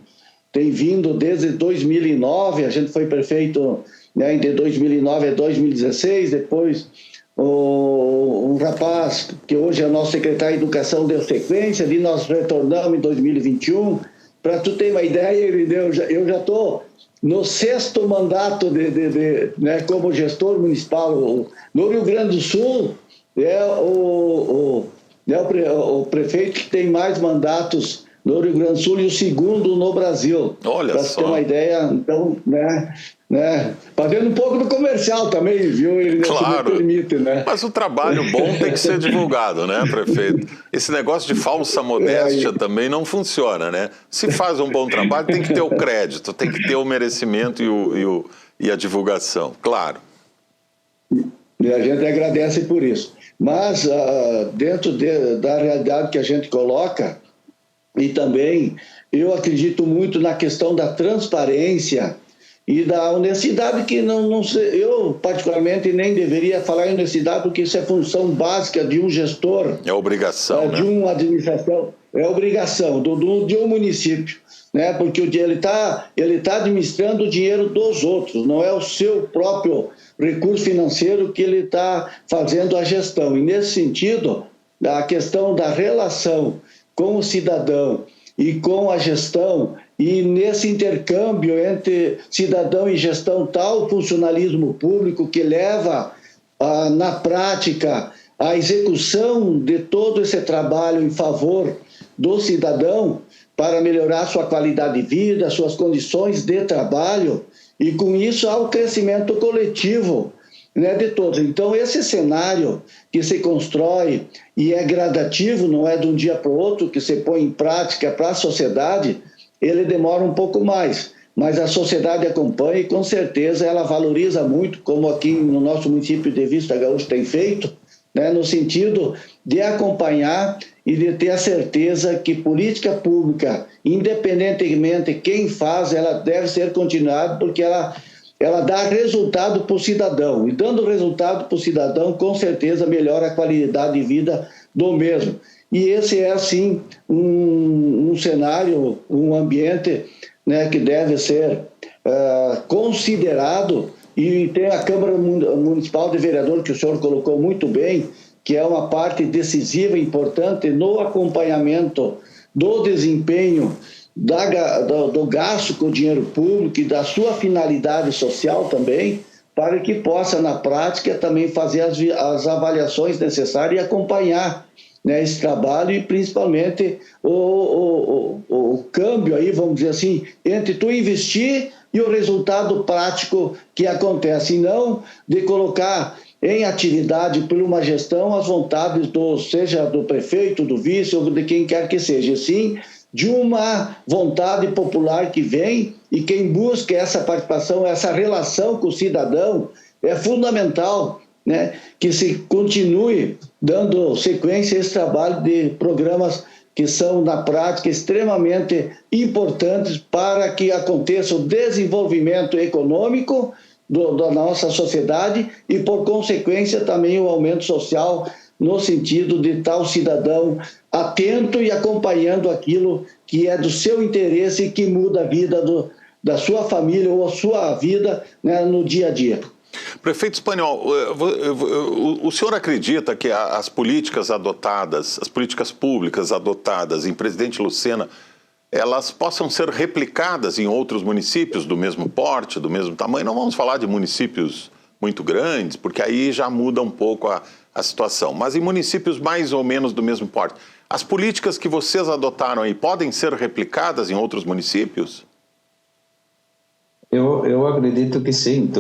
vindo desde 2009, a gente foi prefeito, né, de 2009 a 2016, depois um rapaz que hoje é nosso secretário de Educação deu sequência, ali nós retornamos em 2021. Para tu ter uma ideia, eu já estou no 6º mandato né, como gestor municipal. No Rio Grande do Sul, é o prefeito que tem mais mandatos no Rio Grande do Sul e o 2º no Brasil. Olha só. Para ter uma ideia, então, né, fazendo um pouco do comercial também, viu? Ele claro, me permite, né? Mas o trabalho bom tem que ser divulgado, né, prefeito? Esse negócio de falsa modéstia também não funciona, né? Se faz um bom trabalho, tem que ter o crédito, tem que ter o merecimento e a divulgação, claro. E a gente agradece por isso. Mas, dentro da realidade que a gente coloca, e também eu acredito muito na questão da transparência e da honestidade, que não sei, eu particularmente nem deveria falar em honestidade, porque isso é função básica de um gestor. É obrigação, de uma administração, é obrigação de um município, né? Porque ele tá administrando o dinheiro dos outros, não é o seu próprio recurso financeiro que ele está fazendo a gestão. E nesse sentido, a questão da relação com o cidadão e com a gestão, e nesse intercâmbio entre cidadão e gestão, tal funcionalismo público que leva na prática a execução de todo esse trabalho em favor do cidadão para melhorar sua qualidade de vida, suas condições de trabalho, e com isso há o crescimento coletivo, né, de todos. Então, esse cenário que se constrói e é gradativo, não é de um dia para o outro, que se põe em prática para a sociedade, ele demora um pouco mais, mas a sociedade acompanha e, com certeza, ela valoriza muito, como aqui no nosso município de Vista Gaúcha tem feito, né, no sentido de acompanhar e de ter a certeza que política pública, independentemente de quem faz, ela deve ser continuada, porque ela dá resultado para o cidadão. E dando resultado para o cidadão, com certeza melhora a qualidade de vida do mesmo. E esse é, assim, um cenário, um ambiente, né, que deve ser considerado. E tem a Câmara Municipal de Vereadores, que o senhor colocou muito bem, que é uma parte decisiva e importante no acompanhamento do desempenho do gasto com o dinheiro público e da sua finalidade social também, para que possa, na prática, também fazer as avaliações necessárias e acompanhar, né, esse trabalho, e principalmente o câmbio aí, vamos dizer assim, entre tu investir e o resultado prático que acontece, e não de colocar em atividade por uma gestão as vontades seja do prefeito, do vice ou de quem quer que seja, sim, de uma vontade popular que vem, e quem busca essa participação, essa relação com o cidadão, é fundamental, né, que se continue dando sequência a esse trabalho de programas que são, na prática, extremamente importantes para que aconteça o desenvolvimento econômico da nossa sociedade e, por consequência, também o aumento social, no sentido de estar o cidadão atento e acompanhando aquilo que é do seu interesse e que muda a vida da sua família ou a sua vida, né, no dia a dia. Prefeito Espanhol, o senhor acredita que as políticas adotadas, as políticas públicas adotadas em Presidente Lucena, elas possam ser replicadas em outros municípios do mesmo porte, do mesmo tamanho? Não vamos falar de municípios muito grandes, porque aí já muda um pouco a situação. Mas em municípios mais ou menos do mesmo porte, as políticas que vocês adotaram aí podem ser replicadas em outros municípios? Eu acredito que sim.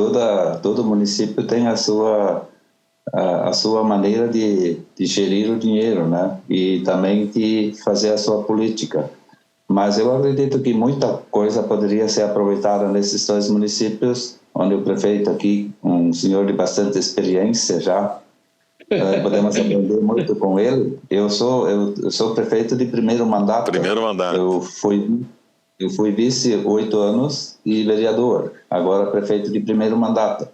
Todo município tem a sua maneira de gerir o dinheiro, né? E também de fazer a sua política. mas eu acredito que muita coisa poderia ser aproveitada nesses 2 municípios, onde o prefeito aqui, um senhor de bastante experiência já, podemos aprender muito com ele. Eu sou prefeito de primeiro mandato. Eu fui vice 8 anos e vereador, agora prefeito de primeiro mandato.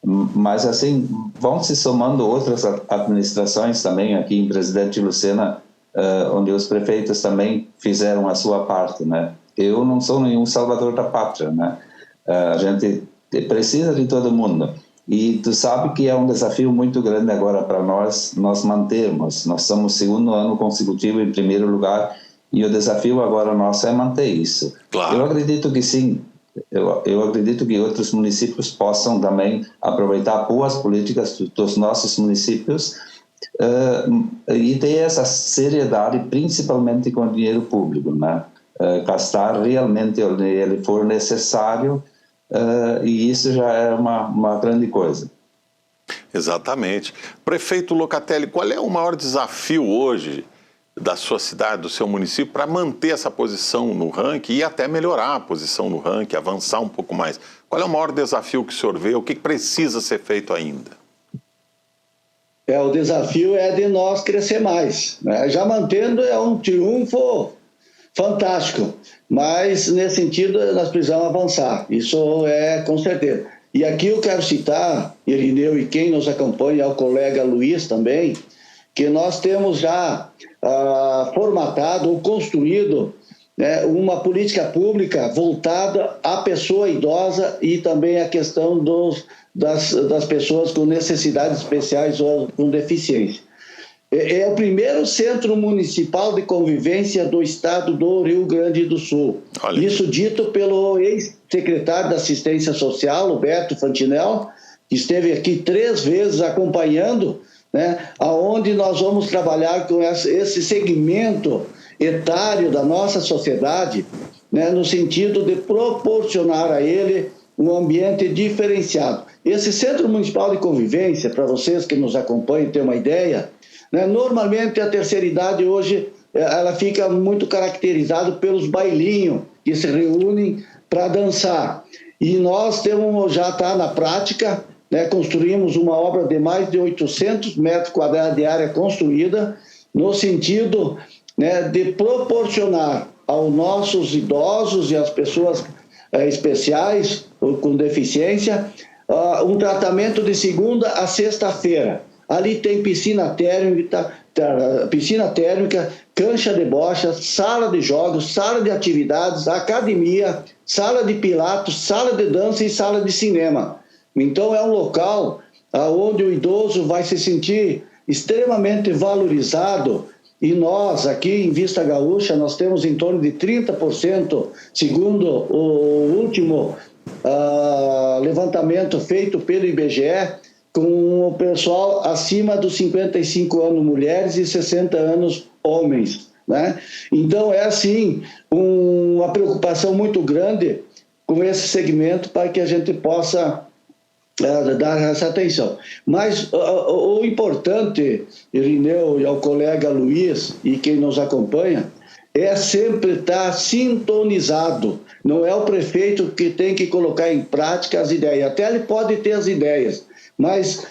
Mas assim, vão se somando outras administrações também aqui em Presidente Lucena, onde os prefeitos também fizeram a sua parte, né? Eu não sou nenhum salvador da pátria, né? A gente precisa de todo mundo. E tu sabe que é um desafio muito grande agora para nós mantermos. Nós somos 2º ano consecutivo em primeiro lugar e o desafio agora nosso é manter isso. Claro. Eu acredito que sim. Eu acredito que outros municípios possam também aproveitar boas políticas dos nossos municípios e ter essa seriedade, principalmente com o dinheiro público, né? Gastar realmente onde ele for necessário, e isso já é uma grande coisa. Exatamente. Prefeito Locatelli, qual é o maior desafio hoje da sua cidade, do seu município, para manter essa posição no ranking e até melhorar a posição no ranking, avançar um pouco mais? Qual é o maior desafio que o senhor vê? O que precisa ser feito ainda? O desafio é de nós crescer mais, né? Já mantendo é um triunfo fantástico, mas nesse sentido nós precisamos avançar, isso é com certeza. E aqui eu quero citar, Irineu, e quem nos acompanha, o colega Luiz também, que nós temos já formatado ou construído, né, uma política pública voltada à pessoa idosa e também à questão das pessoas com necessidades especiais ou com deficiência. É o primeiro centro municipal de convivência do estado do Rio Grande do Sul. Olha. Isso dito pelo ex-secretário da Assistência Social, o Beto Fantinel, que esteve aqui 3 vezes acompanhando, né, aonde nós vamos trabalhar com esse segmento etário da nossa sociedade, né, no sentido de proporcionar a ele um ambiente diferenciado. Esse Centro Municipal de Convivência, para vocês que nos acompanham ter uma ideia, né, normalmente a terceira idade hoje ela fica muito caracterizada pelos bailinhos que se reúnem para dançar. E nós temos, já está na prática, né, construímos uma obra de mais de 800 metros quadrados de área construída, no sentido, né, de proporcionar aos nossos idosos e às pessoas especiais com deficiência um tratamento de segunda a sexta-feira. Ali tem piscina térmica, cancha de bocha, sala de jogos, sala de atividades, academia, sala de pilates, sala de dança e sala de cinema. Então é um local onde o idoso vai se sentir extremamente valorizado, e nós aqui em Vista Gaúcha nós temos em torno de 30%, segundo o último levantamento feito pelo IBGE, com o pessoal acima dos 55 anos mulheres e 60 anos homens, né? Então é assim uma preocupação muito grande com esse segmento para que a gente possa dar essa atenção. Mas o importante, Irineu e ao colega Luiz e quem nos acompanha, é sempre estar sintonizado. Não é o prefeito que tem que colocar em prática as ideias. Até ele pode ter as ideias, mas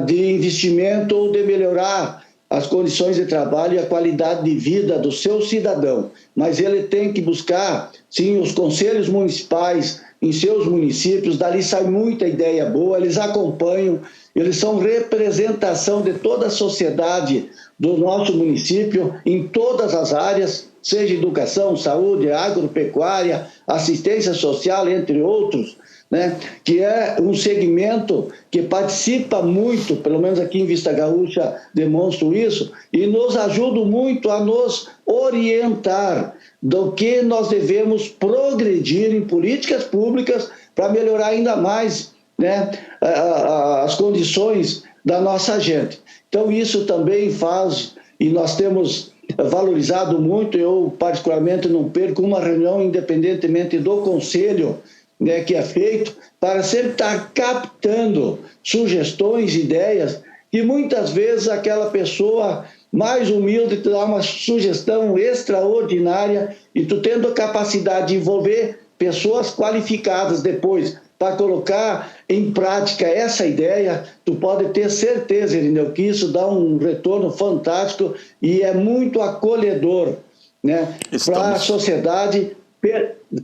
de investimento ou de melhorar as condições de trabalho e a qualidade de vida do seu cidadão. Mas ele tem que buscar, sim, os conselhos municipais em seus municípios, dali sai muita ideia boa, eles acompanham, eles são representação de toda a sociedade do nosso município, em todas as áreas, seja educação, saúde, agropecuária, assistência social, entre outros, né? Que é um segmento que participa muito, pelo menos aqui em Vista Gaúcha demonstro isso, e nos ajuda muito a nos orientar do que nós devemos progredir em políticas públicas para melhorar ainda mais, né, as condições da nossa gente. Então isso também faz, e nós temos valorizado muito, eu particularmente não perco uma reunião independentemente do conselho, né, que é feito, para sempre estar captando sugestões, ideias, que muitas vezes aquela pessoa mais humilde, tu dá uma sugestão extraordinária e tu tendo a capacidade de envolver pessoas qualificadas depois para colocar em prática essa ideia, tu pode ter certeza, Irineu, que isso dá um retorno fantástico e é muito acolhedor, né, para a sociedade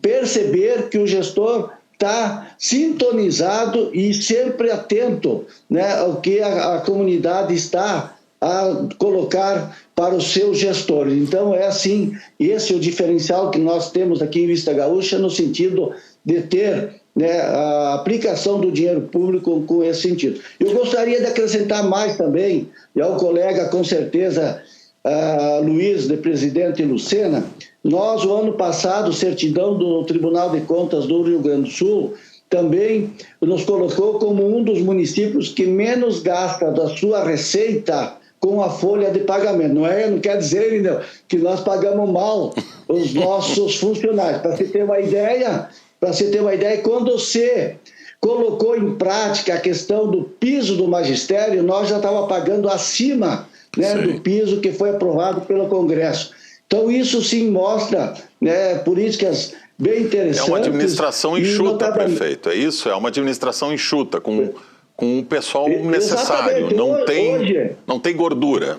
perceber que o gestor está sintonizado e sempre atento, né, ao que a comunidade está a colocar para os seus gestores. Então, é assim, esse é o diferencial que nós temos aqui em Vista Gaúcha, no sentido de ter, né, a aplicação do dinheiro público com esse sentido. Eu gostaria de acrescentar mais também, e ao colega, com certeza, Luiz, de Presidente Lucena, nós, o ano passado, certidão do Tribunal de Contas do Rio Grande do Sul, também nos colocou como um dos municípios que menos gasta da sua receita com a folha de pagamento. Não quer dizer, Irineu, que nós pagamos mal os nossos funcionários. Para você ter uma ideia, quando você colocou em prática a questão do piso do magistério, nós já estávamos pagando acima, né, do piso que foi aprovado pelo Congresso. Então, isso sim mostra, né, políticas bem interessantes. É uma administração enxuta, prefeito, é isso? É uma administração enxuta, com o pessoal necessário, não tem gordura.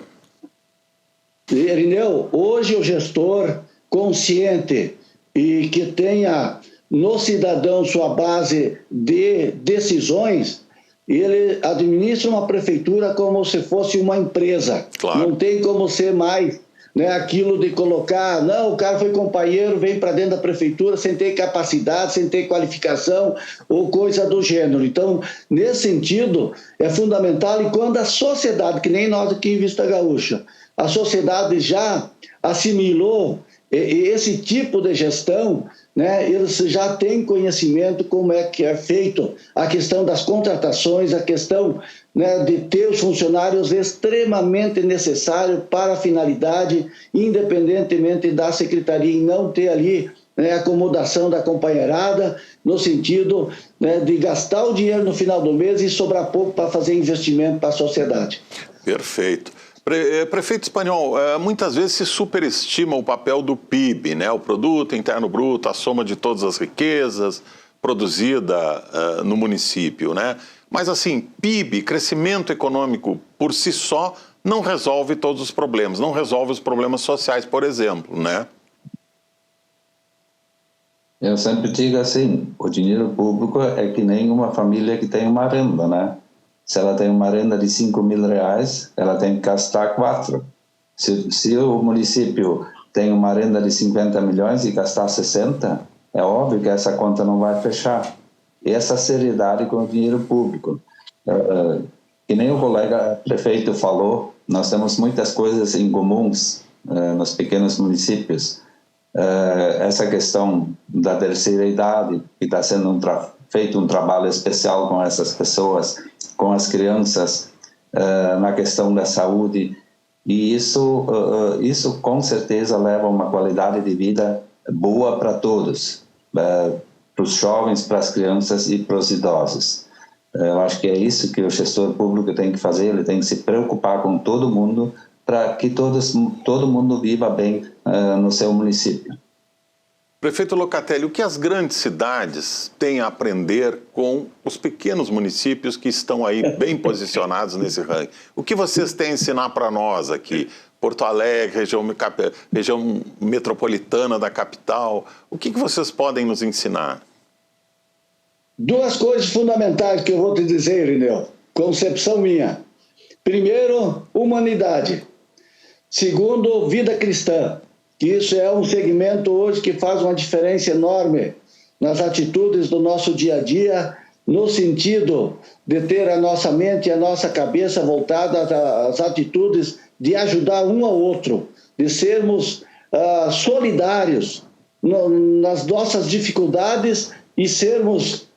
Irineu, hoje o gestor consciente e que tenha no cidadão sua base de decisões, ele administra uma prefeitura como se fosse uma empresa. Claro. Não tem como ser mais, né, aquilo de colocar, não, o cara foi companheiro, vem para dentro da prefeitura sem ter capacidade, sem ter qualificação ou coisa do gênero. Então, nesse sentido, é fundamental, e quando a sociedade, que nem nós aqui em Vista Gaúcha, a sociedade já assimilou esse tipo de gestão, né, eles já têm conhecimento como é que é feito a questão das contratações, a questão, né, de ter os funcionários extremamente necessários para a finalidade, independentemente da secretaria, e não ter ali, né, acomodação da companheirada, no sentido, né, de gastar o dinheiro no final do mês e sobrar pouco para fazer investimento para a sociedade. Perfeito. Prefeito Espanhol, muitas vezes se superestima o papel do PIB, né? O Produto Interno Bruto, a soma de todas as riquezas produzida no município, né? Mas assim, PIB, crescimento econômico por si só, não resolve todos os problemas, não resolve os problemas sociais, por exemplo, né? Eu sempre digo assim, o dinheiro público é que nem uma família que tem uma renda, né? Se ela tem uma renda de 5 mil reais, ela tem que gastar 4. Se o município tem uma renda de 50 milhões e gastar 60, é óbvio que essa conta não vai fechar. E essa seriedade com o dinheiro público. Que nem o colega prefeito falou, nós temos muitas coisas em comuns nos pequenos municípios. Essa questão da terceira idade, que está sendo feito um trabalho especial com essas pessoas, com as crianças, na questão da saúde, e isso com certeza leva a uma qualidade de vida boa para todos, para os jovens, para as crianças e para os idosos. Eu acho que é isso que o gestor público tem que fazer, ele tem que se preocupar com todo mundo, para que todo mundo viva bem no seu município. Prefeito Locatelli, o que as grandes cidades têm a aprender com os pequenos municípios que estão aí bem posicionados nesse ranking? O que vocês têm a ensinar para nós aqui? Porto Alegre, região metropolitana da capital, o que vocês podem nos ensinar? Duas coisas fundamentais que eu vou te dizer, Irineu, concepção minha. Primeiro, humanidade. Segundo, vida cristã. Que isso é um segmento hoje que faz uma diferença enorme nas atitudes do nosso dia a dia, no sentido de ter a nossa mente e a nossa cabeça voltadas às atitudes de ajudar um ao outro, de sermos solidários nas nossas dificuldades e sermos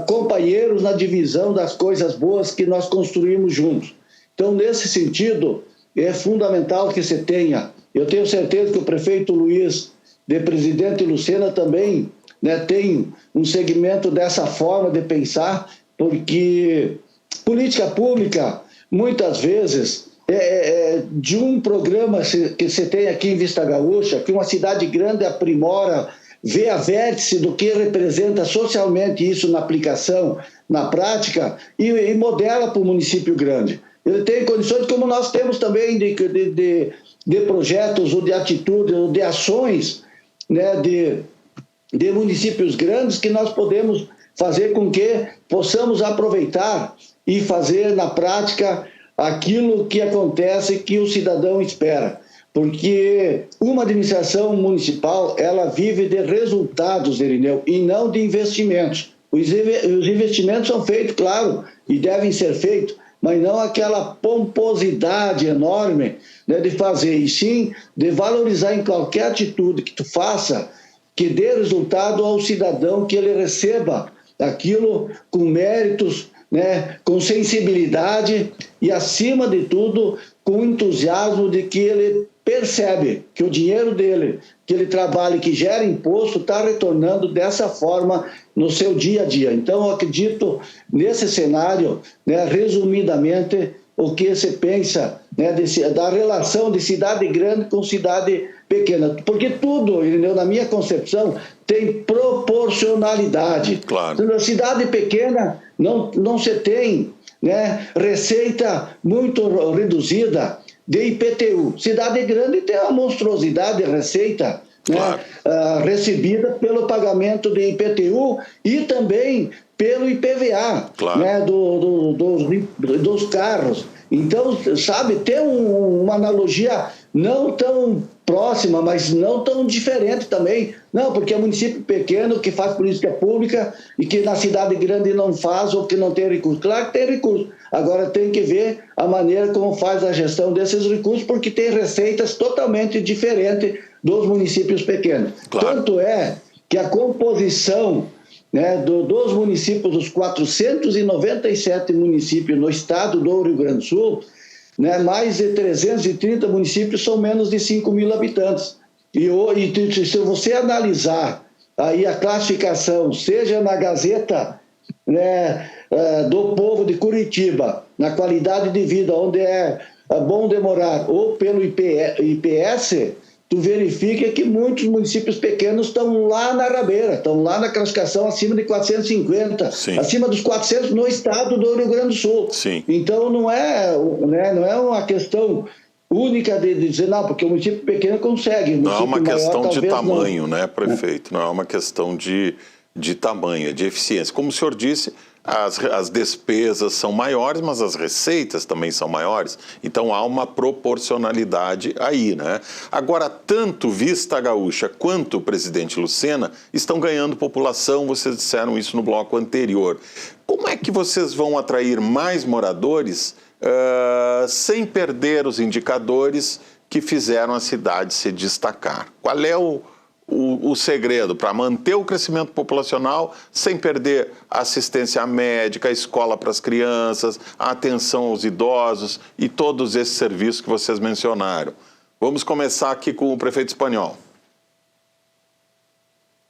companheiros na divisão das coisas boas que nós construímos juntos. Então, nesse sentido, é fundamental que se tenha. Eu tenho certeza que o prefeito Luiz, de Presidente Lucena, também, né, tem um segmento dessa forma de pensar, porque política pública, muitas vezes, de um programa que você tem aqui em Vista Gaúcha, que uma cidade grande aprimora, vê a vértice do que representa socialmente isso na aplicação, na prática, e modela para o município grande. Ele tem condições, como nós temos também, de projetos, ou de atitudes, ou de ações, né, de municípios grandes, que nós podemos fazer com que possamos aproveitar e fazer na prática aquilo que acontece, que o cidadão espera. Porque uma administração municipal, ela vive de resultados, Irineu, e não de investimentos. Os investimentos são feitos, claro, e devem ser feitos, mas não aquela pomposidade enorme, né, de fazer, e sim de valorizar em qualquer atitude que tu faça, que dê resultado ao cidadão, que ele receba aquilo com méritos, né, com sensibilidade e, acima de tudo, com entusiasmo de que ele percebe que o dinheiro dele, que ele trabalha e que gera imposto, está retornando dessa forma no seu dia a dia. Então, eu acredito nesse cenário, né, resumidamente, o que você pensa, né, da relação de cidade grande com cidade pequena. Porque tudo, na minha concepção, tem proporcionalidade. Claro. Na cidade pequena não se tem, né, receita muito reduzida de IPTU. Cidade grande tem uma monstruosidade de receita, claro, né, recebida pelo pagamento de IPTU e também pelo IPVA, claro, né, dos carros. Então, sabe, tem uma analogia não tão próxima, mas não tão diferente também. Não, porque é um município pequeno que faz política pública e que na cidade grande não faz ou que não tem recurso. Claro que tem recurso. Agora tem que ver a maneira como faz a gestão desses recursos, porque tem receitas totalmente diferentes dos municípios pequenos. Claro. Tanto é que a composição, né, dos municípios, dos 497 municípios no estado do Rio Grande do Sul, né, mais de 330 municípios são menos de 5 mil habitantes. E se você analisar aí a classificação, seja na Gazeta, né, do Povo de Curitiba, na qualidade de vida, onde é bom demorar, ou pelo IPS, tu verifica que muitos municípios pequenos estão lá na rabeira, estão lá na classificação acima de 450, sim, acima dos 400 no estado do Rio Grande do Sul. Sim. Então não é, né, não é uma questão única de dizer, não, porque o município pequeno consegue. Não é uma questão de tamanho, né, prefeito? Não é uma questão de tamanho, de eficiência. Como o senhor disse, as despesas são maiores, mas as receitas também são maiores. Então há uma proporcionalidade aí, né? Agora, tanto Vista Gaúcha quanto o presidente Lucena estão ganhando população, vocês disseram isso no bloco anterior. Como é que vocês vão atrair mais moradores sem perder os indicadores que fizeram a cidade se destacar? Qual é o segredo para manter o crescimento populacional sem perder a assistência médica, a escola para as crianças, a atenção aos idosos e todos esses serviços que vocês mencionaram? Vamos começar aqui com o prefeito Espanhol.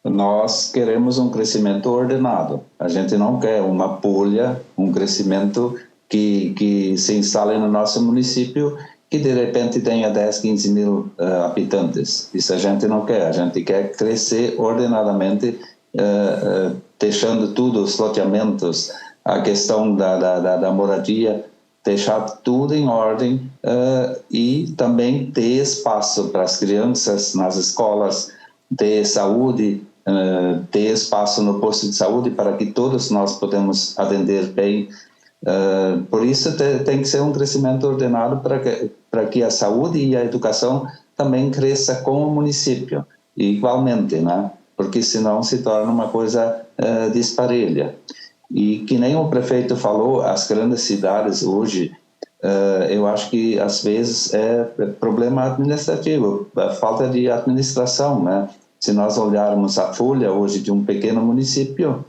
Nós queremos um crescimento ordenado. A gente não quer uma bolha, um crescimento que se instale no nosso município, que de repente tenha 10, 15 mil habitantes. Isso a gente não quer. A gente quer crescer ordenadamente, deixando tudo, os loteamentos, a questão da moradia, deixar tudo em ordem e também ter espaço para as crianças nas escolas, ter saúde, ter espaço no posto de saúde para que todos nós podemos atender bem. Por isso tem que ser um crescimento ordenado para que a saúde e a educação também cresça com o município, igualmente, né? Porque senão se torna uma coisa disparelha. E que nem o prefeito falou, as grandes cidades hoje, eu acho que às vezes é problema administrativo, falta de administração, né? Se nós olharmos a folha hoje de um pequeno município,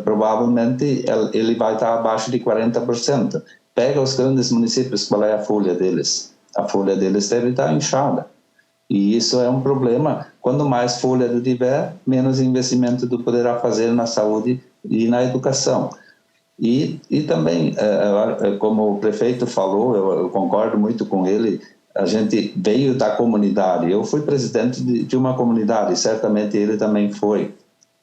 provavelmente ele vai estar abaixo de 40%. Pega os grandes municípios, qual é a folha deles? A folha deles deve estar inchada. E isso é um problema. Quanto mais folha tiver, menos investimento tu poderá fazer na saúde e na educação. E também, como o prefeito falou, eu concordo muito com ele, a gente veio da comunidade. Eu fui presidente de uma comunidade, certamente ele também foi.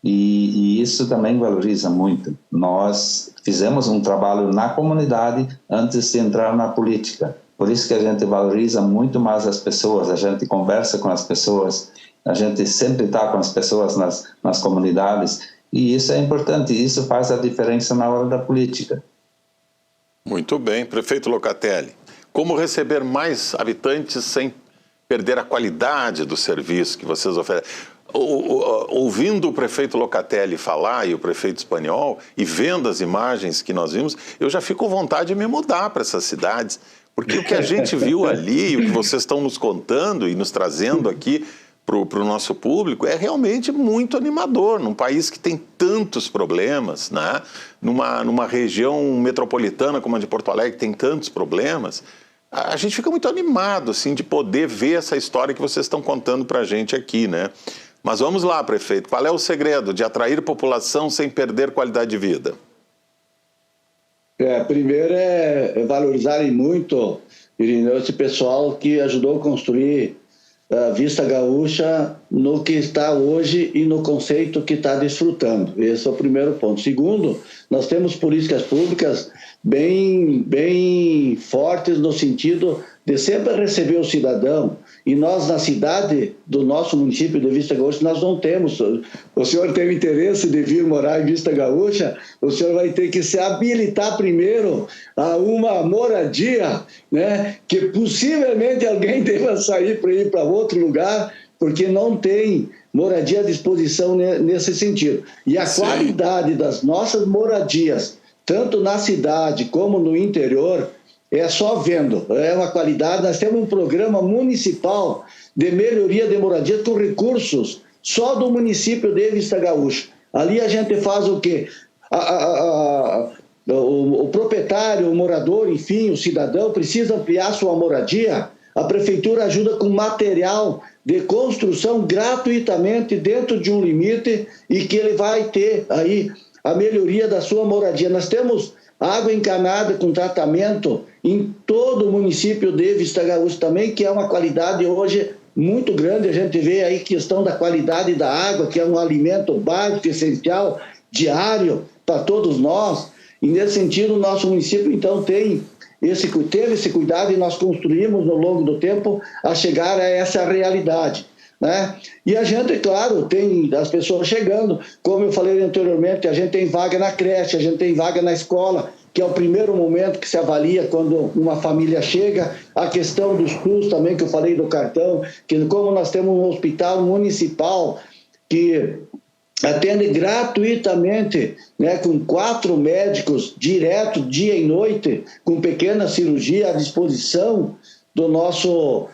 E isso também valoriza muito. Nós fizemos um trabalho na comunidade antes de entrar na política. Por isso que a gente valoriza muito mais as pessoas, a gente conversa com as pessoas, a gente sempre está com as pessoas nas comunidades. E isso é importante, isso faz a diferença na hora da política. Muito bem. Prefeito Locatelli, como receber mais habitantes sem perder a qualidade do serviço que vocês oferecem? Ouvindo o prefeito Locatelli falar e o prefeito Espanhol e vendo as imagens que nós vimos, eu já fico com vontade de me mudar para essas cidades, porque o que a gente viu ali, o que vocês estão nos contando e nos trazendo aqui para o nosso público é realmente muito animador, num país que tem tantos problemas, né? Numa região metropolitana como a de Porto Alegre, que tem tantos problemas. A gente fica muito animado assim, de poder ver essa história que vocês estão contando para a gente aqui, né? Mas vamos lá, prefeito, qual é o segredo de atrair população sem perder qualidade de vida? Primeiro é valorizarem muito, Irineu, esse pessoal que ajudou a construir a Vista Gaúcha no que está hoje e no conceito que está desfrutando. Esse é o primeiro ponto. Segundo, nós temos políticas públicas bem fortes no sentido de sempre receber o cidadão. E nós, na cidade do nosso município de Vista Gaúcha, nós não temos. O senhor tem interesse de vir morar em Vista Gaúcha, o senhor vai ter que se habilitar primeiro a uma moradia, né? Que possivelmente alguém deva sair para ir para outro lugar, porque não tem moradia à disposição nesse sentido. E a qualidade das nossas moradias, tanto na cidade como no interior, é só vendo, é uma qualidade. Nós temos um programa municipal de melhoria de moradia com recursos só do município de Vista Gaúcha. Ali a gente faz o quê? O proprietário, o morador, enfim, o cidadão precisa ampliar sua moradia, a prefeitura ajuda com material de construção gratuitamente dentro de um limite e que ele vai ter aí a melhoria da sua moradia. Nós temos água encanada com tratamento em todo o município de Vista Gaúcha também, que é uma qualidade hoje muito grande. A gente vê aí questão da qualidade da água, que é um alimento básico, essencial, diário para todos nós. E nesse sentido, o nosso município, então, teve esse cuidado e nós construímos, no longo do tempo, a chegar a essa realidade, né? E a gente, claro, tem as pessoas chegando, como eu falei anteriormente, a gente tem vaga na creche, a gente tem vaga na escola, que é o primeiro momento que se avalia quando uma família chega. A questão dos custos também, que eu falei do cartão, que como nós temos um hospital municipal que atende gratuitamente, né, com 4 médicos direto, dia e noite, com pequena cirurgia à disposição do nosso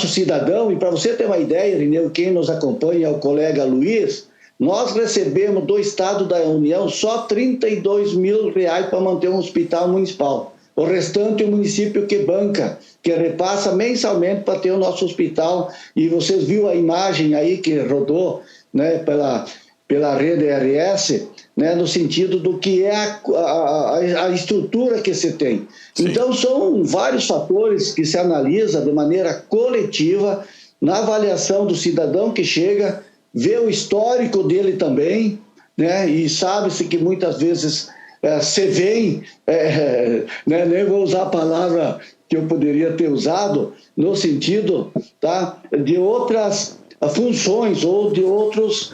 cidadão. E para você ter uma ideia, Irineu, quem nos acompanha é o colega Luiz, nós recebemos do Estado da União só R$32 mil para manter um hospital municipal. O restante o município que banca, que repassa mensalmente para ter o nosso hospital. E vocês viram a imagem aí que rodou, né, pela rede RS, né, no sentido do que é a estrutura que se tem. Sim. Então, são vários fatores que se analisa de maneira coletiva na avaliação do cidadão que chega, vê o histórico dele também, né, e sabe-se que muitas vezes se vem, né, nem vou usar a palavra que eu poderia ter usado, no sentido, tá, de outras funções ou de outras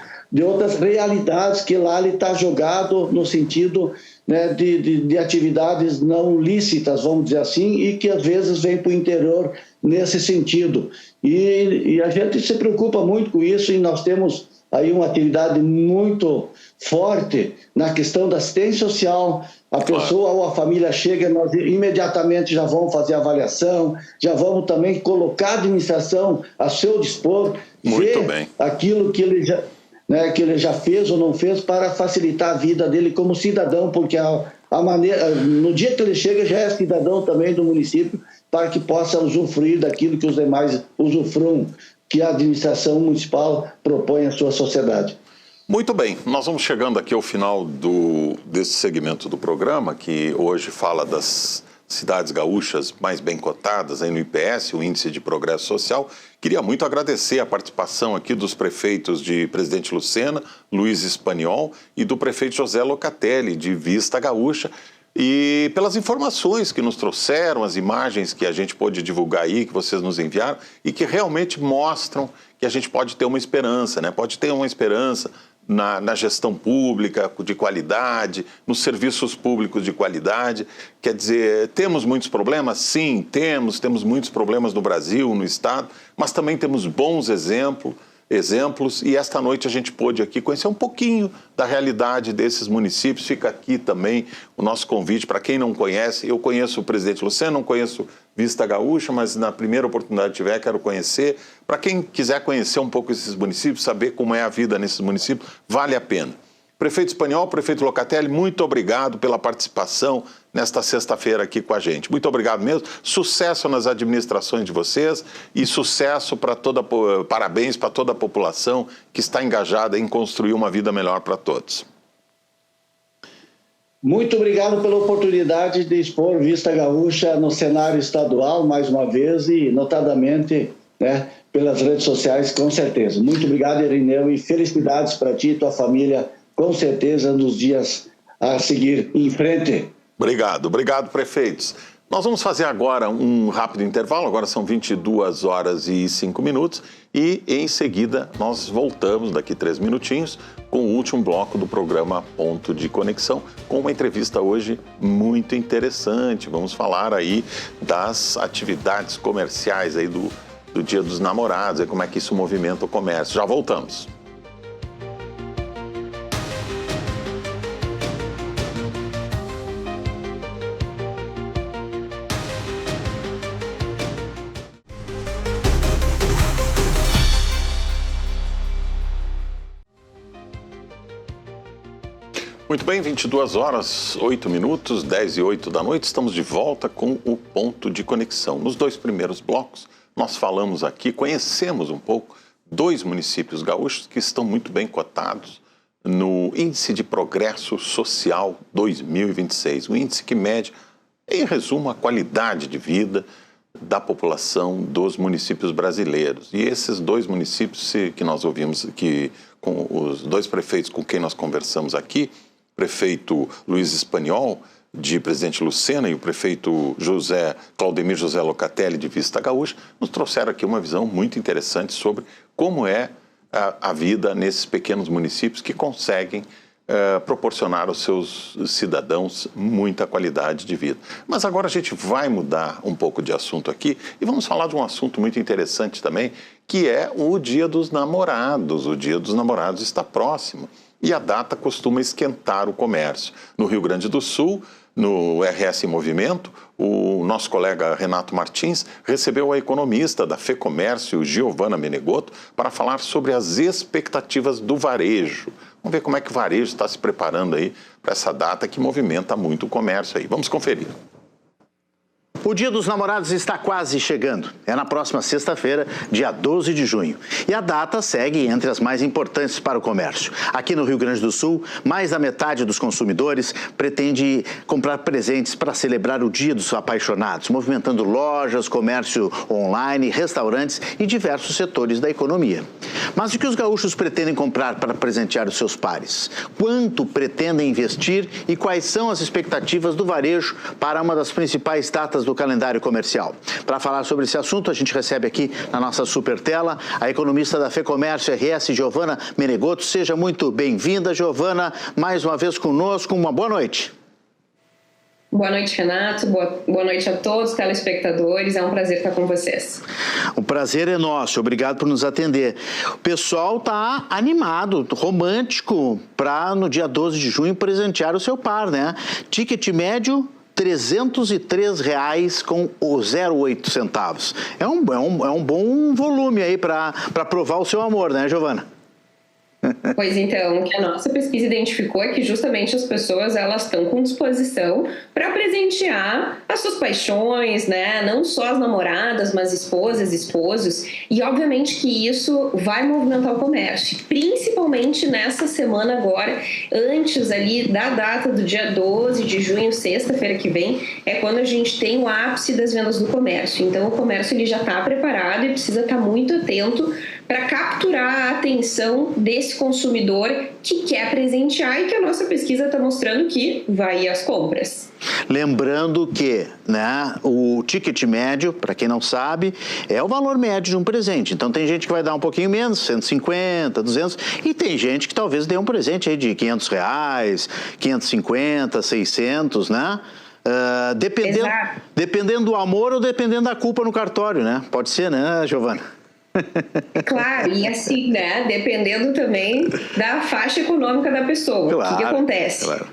realidades que lá ele está jogado no sentido, né, de atividades não lícitas, vamos dizer assim, e que às vezes vem para o interior nesse sentido. E a gente se preocupa muito com isso, e nós temos aí uma atividade muito forte na questão da assistência social. A pessoa ou a família chega, nós imediatamente já vamos fazer avaliação, já vamos também colocar a administração a seu dispor, ver aquilo que ele já, né, que ele já fez ou não fez para facilitar a vida dele como cidadão, porque a maneira, no dia que ele chega já é cidadão também do município, para que possa usufruir daquilo que os demais usufruam, que a administração municipal propõe à sua sociedade. Muito bem, nós vamos chegando aqui ao final desse segmento do programa, que hoje fala das cidades gaúchas mais bem cotadas aí no IPS, o Índice de Progresso Social. Queria muito agradecer a participação aqui dos prefeitos de Presidente Lucena, Luiz Espaniol, e do prefeito José Locatelli, de Vista Gaúcha, e pelas informações que nos trouxeram, as imagens que a gente pôde divulgar aí, que vocês nos enviaram, e que realmente mostram que a gente pode ter uma esperança, né? Pode ter uma esperança na gestão pública de qualidade, nos serviços públicos de qualidade. Quer dizer, temos muitos problemas? Sim, temos muitos problemas no Brasil, no Estado, mas também temos bons exemplos, e esta noite a gente pôde aqui conhecer um pouquinho da realidade desses municípios. Fica aqui também o nosso convite para quem não conhece. Eu conheço o Presidente Lucena, não conheço Vista Gaúcha, mas na primeira oportunidade que tiver, quero conhecer. Para quem quiser conhecer um pouco esses municípios, saber como é a vida nesses municípios, vale a pena. Prefeito Espaniol, prefeito Locatelli, muito obrigado pela participação nesta sexta-feira aqui com a gente. Muito obrigado mesmo. Sucesso nas administrações de vocês e sucesso parabéns para toda a população que está engajada em construir uma vida melhor para todos. Muito obrigado pela oportunidade de expor Vista Gaúcha no cenário estadual, mais uma vez, e notadamente, né, pelas redes sociais, com certeza. Muito obrigado, Irineu, e felicidades para ti e tua família, com certeza, nos dias a seguir em frente. Obrigado, prefeitos. Nós vamos fazer agora um rápido intervalo, agora são 22 horas e 5 minutos, e em seguida nós voltamos daqui 3 minutinhos com o último bloco do programa Ponto de Conexão, com uma entrevista hoje muito interessante. Vamos falar aí das atividades comerciais aí do Dia dos Namorados, e como é que isso movimenta o comércio. Já voltamos. Muito bem, 22 horas, 8 minutos, 10 e 8 da noite, estamos de volta com o Ponto de Conexão. Nos 2 primeiros blocos, nós falamos aqui, conhecemos um pouco 2 municípios gaúchos que estão muito bem cotados no Índice de Progresso Social 2026, um índice que mede, em resumo, a qualidade de vida da população dos municípios brasileiros. E esses 2 municípios que nós ouvimos aqui, com os 2 prefeitos com quem nós conversamos aqui, prefeito Luiz Espaniol, de Presidente Lucena, e o prefeito Claudemir José Locatelli, de Vista Gaúcha, nos trouxeram aqui uma visão muito interessante sobre como é a vida nesses pequenos municípios que conseguem proporcionar aos seus cidadãos muita qualidade de vida. Mas agora a gente vai mudar um pouco de assunto aqui e vamos falar de um assunto muito interessante também, que é o Dia dos Namorados. O Dia dos Namorados está próximo e a data costuma esquentar o comércio. No Rio Grande do Sul, no RS em Movimento, o nosso colega Renato Martins recebeu a economista da FEComércio, Giovana Menegotto, para falar sobre as expectativas do varejo. Vamos ver como é que o varejo está se preparando aí para essa data que movimenta muito o comércio aí. Vamos conferir. O Dia dos Namorados está quase chegando. É na próxima sexta-feira, dia 12 de junho. E a data segue entre as mais importantes para o comércio. Aqui no Rio Grande do Sul, mais da metade dos consumidores pretende comprar presentes para celebrar o Dia dos Apaixonados, movimentando lojas, comércio online, restaurantes e diversos setores da economia. Mas o que os gaúchos pretendem comprar para presentear os seus pares? Quanto pretendem investir e quais são as expectativas do varejo para uma das principais datas do calendário comercial? Para falar sobre esse assunto, a gente recebe aqui na nossa super tela a economista da FEComércio RS, Giovana Menegotto. Seja muito bem-vinda, Giovana, mais uma vez conosco. Uma boa noite. Boa noite, Renato. Boa noite a todos os telespectadores. É um prazer estar com vocês. O prazer é nosso. Obrigado por nos atender. O pessoal está animado, romântico, para no dia 12 de junho presentear o seu par, né? Ticket médio R$ 303,08 centavos. É um bom volume aí para provar o seu amor, né, Giovana? Pois então, o que a nossa pesquisa identificou é que justamente as pessoas, elas estão com disposição para presentear as suas paixões, né? Não só as namoradas, mas esposas, esposos. E obviamente que isso vai movimentar o comércio, principalmente nessa semana agora, antes ali da data do dia 12 de junho, sexta-feira que vem, é quando a gente tem o ápice das vendas do comércio. Então, o comércio ele já está preparado e precisa estar muito atento para capturar a atenção desse consumidor que quer presentear e que a nossa pesquisa está mostrando que vai ir às compras. Lembrando que, né, o ticket médio, para quem não sabe, é o valor médio de um presente. Então tem gente que vai dar um pouquinho menos, 150, 200, e tem gente que talvez dê um presente aí de R$500, 550, 600, né? Dependendo do amor ou dependendo da culpa no cartório, né? Pode ser, né, Giovana? Claro, e assim, né, dependendo também da faixa econômica da pessoa. Claro, o que acontece? Claro.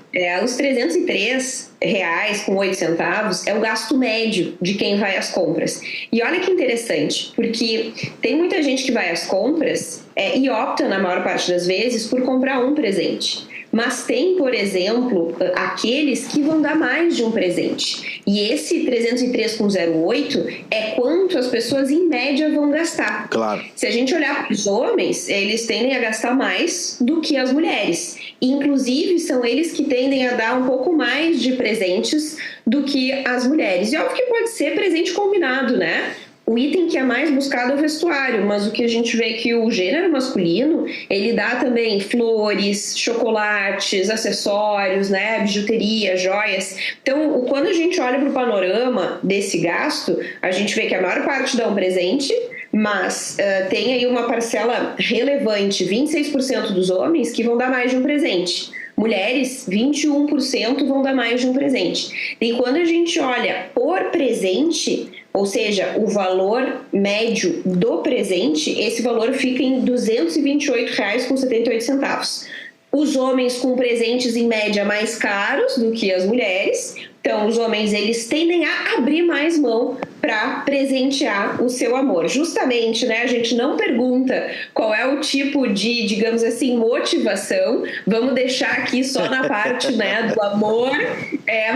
Os R$303,08 é o gasto médio de quem vai às compras. E olha que interessante, porque tem muita gente que vai às compras e opta, na maior parte das vezes, por comprar um presente. Mas tem, por exemplo, aqueles que vão dar mais de um presente. E esse 303,08 é quanto as pessoas, em média, vão gastar. Claro. Se a gente olhar para os homens, eles tendem a gastar mais do que as mulheres. Inclusive, são eles que tendem a dar um pouco mais de presentes do que as mulheres. E óbvio que pode ser presente combinado, né? O item que é mais buscado é o vestuário, mas o que a gente vê é que o gênero masculino, ele dá também flores, chocolates, acessórios, né, bijuteria, joias. Então, quando a gente olha para o panorama desse gasto, a gente vê que a maior parte dá um presente, mas tem aí uma parcela relevante, 26% dos homens, que vão dar mais de um presente. Mulheres, 21% vão dar mais de um presente. E quando a gente olha por presente, ou seja, o valor médio do presente, esse valor fica em R$ 228,78. Os homens com presentes em média mais caros do que as mulheres. Então, os homens, eles tendem a abrir mais mão para presentear o seu amor. Justamente, né, a gente não pergunta qual é o tipo de, digamos assim, motivação. Vamos deixar aqui só na parte, né, do amor,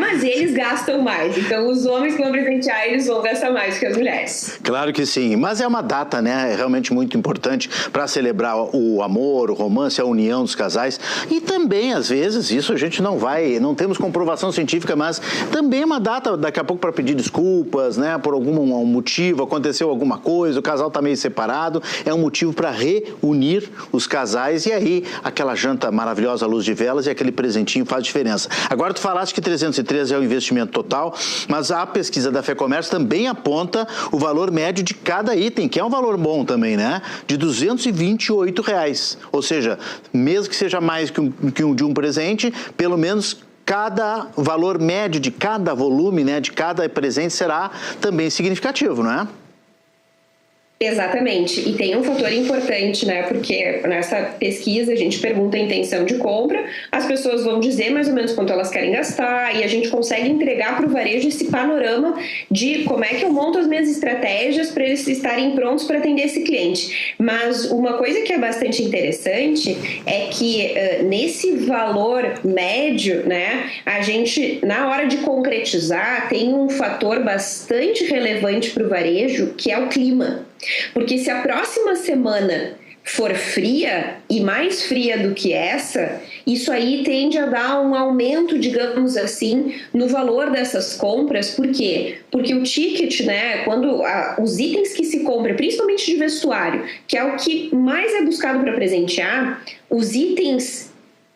mas eles gastam mais. Então, os homens que vão presentear, eles vão gastar mais que as mulheres. Claro que sim, mas é uma data, né, realmente muito importante para celebrar o amor, o romance, a união dos casais. E também, às vezes, isso a gente não temos comprovação científica, mas também é uma data, daqui a pouco, para pedir desculpas, né, por algum motivo, aconteceu alguma coisa, o casal está meio separado, é um motivo para reunir os casais e aí aquela janta maravilhosa à luz de velas e aquele presentinho faz diferença. Agora tu falaste que 313 é o investimento total, mas a pesquisa da FEComércio também aponta o valor médio de cada item, que é um valor bom também, né? De R$ 228,00. Ou seja, mesmo que seja mais que de um presente, pelo menos cada valor médio de cada volume, né, de cada presente será também significativo, não é? Exatamente, e tem um fator importante, né, porque nessa pesquisa a gente pergunta a intenção de compra, as pessoas vão dizer mais ou menos quanto elas querem gastar e a gente consegue entregar para o varejo esse panorama de como é que eu monto as minhas estratégias para eles estarem prontos para atender esse cliente. Mas uma coisa que é bastante interessante é que nesse valor médio, né, a gente, na hora de concretizar, tem um fator bastante relevante para o varejo, que é o clima. Porque se a próxima semana for fria e mais fria do que essa, isso aí tende a dar um aumento, digamos assim, no valor dessas compras. Por quê? Porque o ticket, né, quando os itens que se compram, principalmente de vestuário, que é o que mais é buscado para presentear, os itens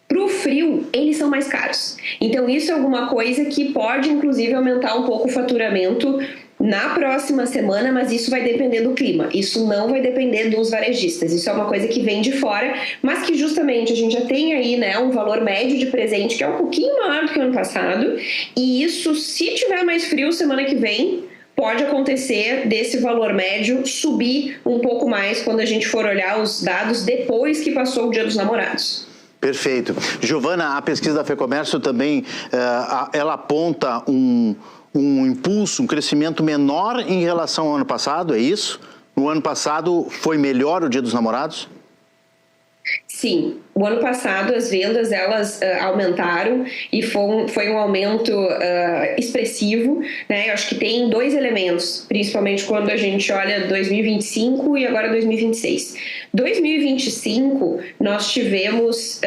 para o frio, eles são mais caros. Então, isso é alguma coisa que pode, inclusive, aumentar um pouco o faturamento na próxima semana, mas isso vai depender do clima. Isso não vai depender dos varejistas. Isso é uma coisa que vem de fora, mas que justamente a gente já tem aí, né, um valor médio de presente que é um pouquinho maior do que o ano passado. E isso, se tiver mais frio semana que vem, pode acontecer desse valor médio subir um pouco mais quando a gente for olhar os dados depois que passou o Dia dos Namorados. Perfeito. Giovana, a pesquisa da FEComércio também, ela aponta um impulso, um crescimento menor em relação ao ano passado, é isso? No ano passado foi melhor o Dia dos Namorados? Sim, o ano passado as vendas elas aumentaram e foi um aumento expressivo, né? Eu acho que tem 2 elementos, principalmente quando a gente olha 2025 e agora 2026. 2025 nós tivemos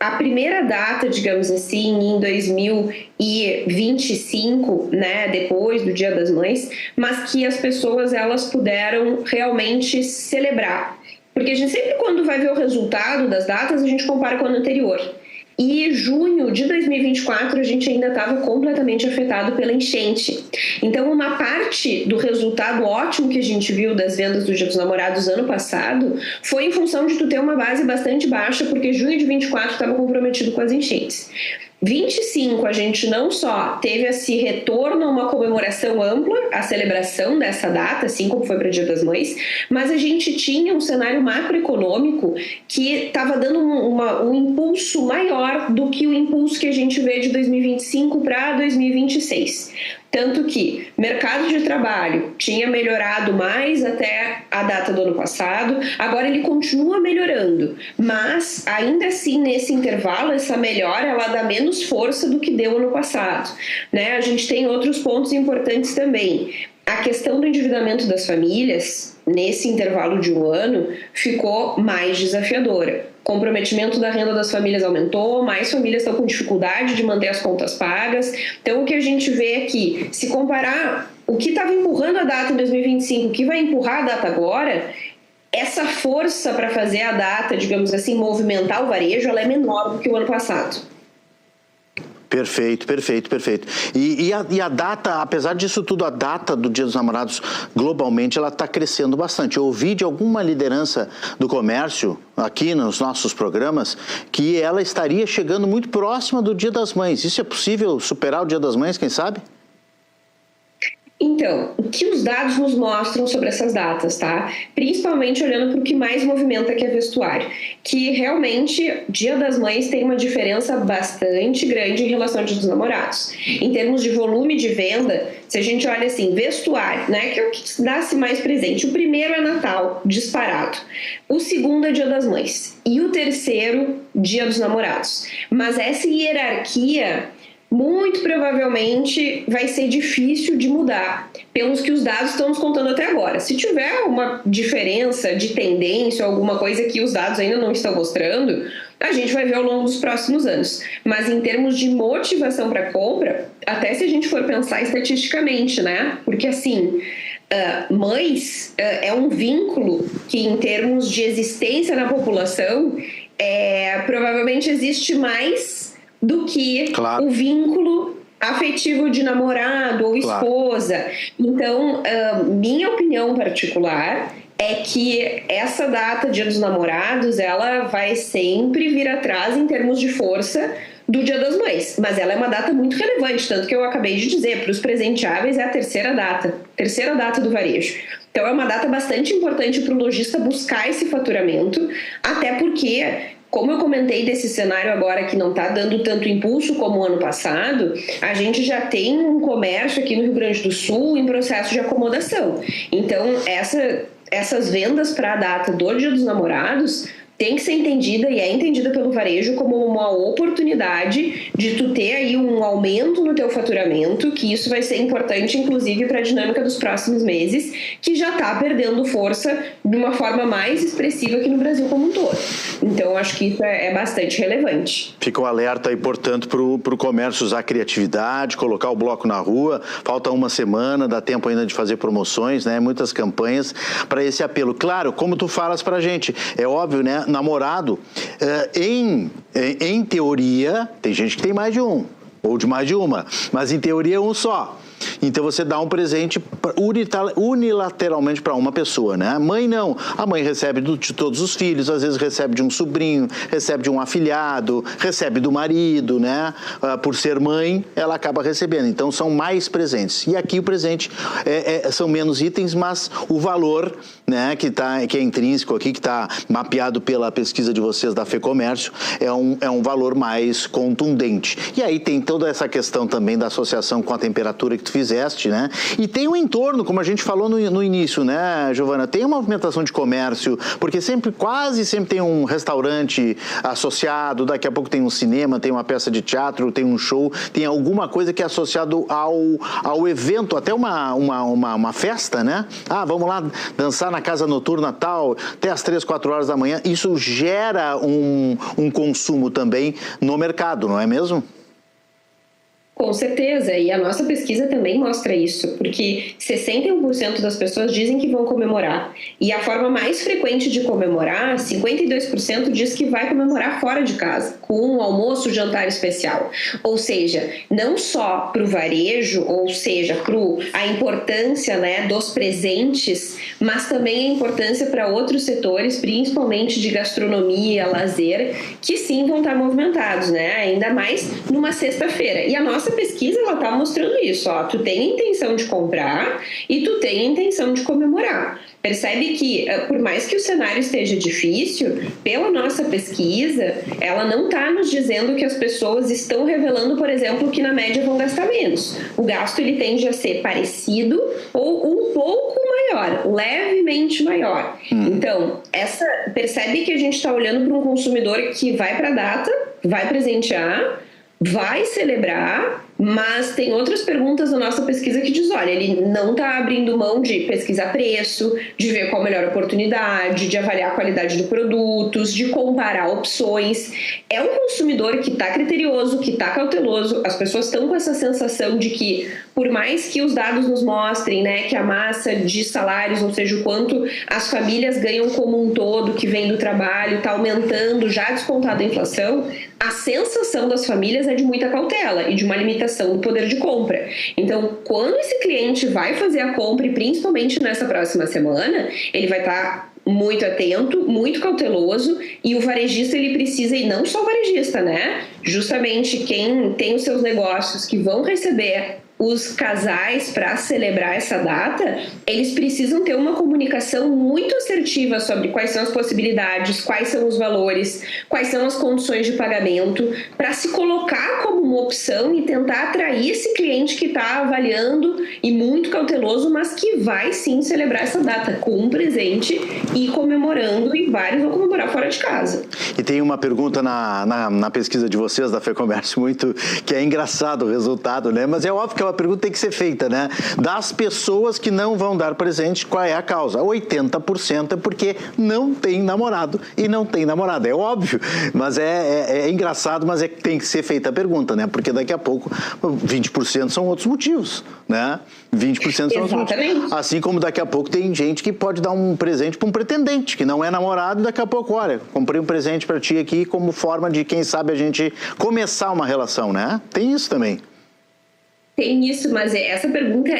a primeira data, digamos assim, em 2025, né, depois do Dia das Mães, mas que as pessoas elas puderam realmente celebrar. Porque a gente sempre, quando vai ver o resultado das datas, a gente compara com o ano anterior. E junho de 2024 a gente ainda estava completamente afetado pela enchente. Então, uma parte do resultado ótimo que a gente viu das vendas do Dia dos Namorados ano passado foi em função de tu ter uma base bastante baixa, porque junho de 24 estava comprometido com as enchentes. 25, a gente não só teve esse retorno a uma comemoração ampla, a celebração dessa data, assim como foi para o Dia das Mães, mas a gente tinha um cenário macroeconômico que estava dando um impulso maior do que o impulso que a gente vê de 2025 para 2026. Tanto que mercado de trabalho tinha melhorado mais até a data do ano passado, agora ele continua melhorando, mas ainda assim nesse intervalo essa melhora ela dá menos força do que deu ano passado, né? A gente tem outros pontos importantes também. A questão do endividamento das famílias, nesse intervalo de um ano, ficou mais desafiadora. O comprometimento da renda das famílias aumentou, mais famílias estão com dificuldade de manter as contas pagas. Então, o que a gente vê aqui, se comparar o que estava empurrando a data em 2025, o que vai empurrar a data agora, essa força para fazer a data, digamos assim, movimentar o varejo, ela é menor do que o ano passado. Perfeito. E a data, apesar disso tudo, a data do Dia dos Namorados globalmente, ela está crescendo bastante. Eu ouvi de alguma liderança do comércio, aqui nos nossos programas, que ela estaria chegando muito próxima do Dia das Mães. Isso é possível superar o Dia das Mães, quem sabe? Então, o que os dados nos mostram sobre essas datas, tá? Principalmente olhando para o que mais movimenta, que é vestuário. Que realmente, Dia das Mães tem uma diferença bastante grande em relação ao Dia dos Namorados. Em termos de volume de venda, se a gente olha assim, vestuário, né? Que é o que dá-se mais presente. O primeiro é Natal, disparado. O segundo é Dia das Mães. E o terceiro, Dia dos Namorados. Mas essa hierarquia muito provavelmente vai ser difícil de mudar, pelos que os dados estão nos contando até agora. Se tiver uma diferença de tendência, alguma coisa que os dados ainda não estão mostrando, a gente vai ver ao longo dos próximos anos. Mas em termos de motivação para compra, até se a gente for pensar estatisticamente, né? Porque assim, mães é um vínculo que em termos de existência na população, provavelmente existe mais do que o vínculo afetivo de namorado ou esposa. Então, minha opinião particular é que essa data, Dia dos Namorados, ela vai sempre vir atrás em termos de força do Dia das Mães, mas ela é uma data muito relevante, tanto que eu acabei de dizer, para os presenteáveis é a terceira data do varejo. Então é uma data bastante importante para o lojista buscar esse faturamento, até porque, como eu comentei desse cenário agora que não está dando tanto impulso como o ano passado, a gente já tem um comércio aqui no Rio Grande do Sul em processo de acomodação. Então, essas vendas para a data do Dia dos Namorados tem que ser entendida e é entendida pelo varejo como uma oportunidade de tu ter aí um aumento no teu faturamento, que isso vai ser importante, inclusive, para a dinâmica dos próximos meses, que já está perdendo força de uma forma mais expressiva aqui no Brasil como um todo. Então, acho que isso é bastante relevante. Fica um alerta aí, portanto, para o comércio usar criatividade, colocar o bloco na rua. Falta uma semana, dá tempo ainda de fazer promoções, né? Muitas campanhas para esse apelo. Claro, como tu falas para a gente, é óbvio, né? Namorado, em teoria, tem gente que tem mais de um, ou de mais de uma, mas em teoria é um só. Então você dá um presente unilateralmente para uma pessoa, né? A mãe não. A mãe recebe de todos os filhos, às vezes recebe de um sobrinho, recebe de um afilhado, recebe do marido, né? Por ser mãe, ela acaba recebendo. Então são mais presentes. E aqui o presente são menos itens, mas o valor, né, que é intrínseco aqui, que está mapeado pela pesquisa de vocês da FEComércio, é um valor mais contundente. E aí tem toda essa questão também da associação com a temperatura que tu fizeste, fizeste, né? E tem um entorno, como a gente falou no início, né, Giovana? Tem uma movimentação de comércio, porque quase sempre tem um restaurante associado, daqui a pouco tem um cinema, tem uma peça de teatro, tem um show, tem alguma coisa que é associado ao evento, até uma festa, né? Ah, vamos lá dançar na casa noturna tal, até às 3, 4 horas da manhã. Isso gera um consumo também no mercado, não é mesmo? Com certeza, e a nossa pesquisa também mostra isso, porque 61% das pessoas dizem que vão comemorar, e a forma mais frequente de comemorar, 52% diz que vai comemorar fora de casa, com um almoço, jantar especial. Ou seja, não só para o varejo, ou seja, para a importância, né, dos presentes, mas também a importância para outros setores, principalmente de gastronomia, lazer, que sim vão estar movimentados, né, ainda mais numa sexta-feira. E a nossa pesquisa, ela tá mostrando isso, ó, tu tem a intenção de comprar e tu tem a intenção de comemorar. Percebe que, por mais que o cenário esteja difícil, pela nossa pesquisa, ela não está nos dizendo que as pessoas estão revelando, por exemplo, que na média vão gastar menos. O gasto, ele tende a ser parecido ou um pouco maior, levemente maior. Então, percebe que a gente está olhando para um consumidor que vai para a data, vai presentear, vai celebrar, mas tem outras perguntas na nossa pesquisa que diz, olha, ele não está abrindo mão de pesquisar preço, de ver qual a melhor oportunidade, de avaliar a qualidade de produtos, de comparar opções. É um consumidor que está criterioso, que está cauteloso. As pessoas estão com essa sensação de que, por mais que os dados nos mostrem, né, que a massa de salários, ou seja, o quanto as famílias ganham como um todo, que vem do trabalho, está aumentando, já descontada a inflação, a sensação das famílias é de muita cautela e de uma limitação do poder de compra. Então, quando esse cliente vai fazer a compra, e principalmente nessa próxima semana, ele vai estar muito atento, muito cauteloso, e o varejista, ele precisa, e não só o varejista, né? Justamente quem tem os seus negócios que vão receber os casais para celebrar essa data, eles precisam ter uma comunicação muito assertiva sobre quais são as possibilidades, quais são os valores, quais são as condições de pagamento, para se colocar como uma opção e tentar atrair esse cliente que está avaliando e muito cauteloso, mas que vai sim celebrar essa data com um presente e comemorando, e vários vão comemorar fora de casa. E tem uma pergunta na pesquisa de vocês, da FEComércio, que é engraçado o resultado, né? Mas é óbvio que a pergunta tem que ser feita, né? Das pessoas que não vão dar presente, qual é a causa? 80% é porque não tem namorado e não tem namorada. É óbvio, mas é engraçado, mas tem que ser feita a pergunta, né? Porque daqui a pouco 20% são outros motivos, né? 20% são outros motivos. Assim como daqui a pouco tem gente que pode dar um presente para um pretendente, que não é namorado, e daqui a pouco, olha, comprei um presente para ti aqui como forma de, quem sabe, a gente começar uma relação, né? Tem isso também. Tem isso, mas essa pergunta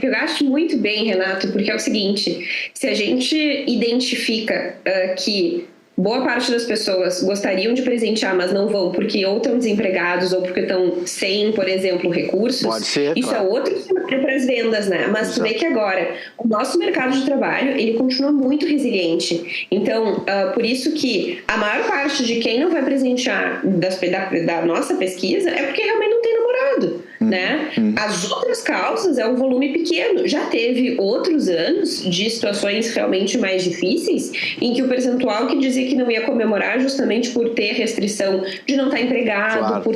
eu acho muito bem, Renato, porque é o seguinte, se a gente identifica que boa parte das pessoas gostariam de presentear, mas não vão porque ou estão desempregados ou porque estão sem, por exemplo, recursos. Pode ser, isso claro. É outro cenário para as vendas, né? Mas tu vê que agora o nosso mercado de trabalho, ele continua muito resiliente. Então, por isso que a maior parte de quem não vai presentear da nossa pesquisa é porque realmente não tem namorado, né? As outras causas é um volume pequeno. Já teve outros anos de situações realmente mais difíceis em que o percentual que dizia que não ia comemorar justamente por ter restrição de não estar empregado, claro, por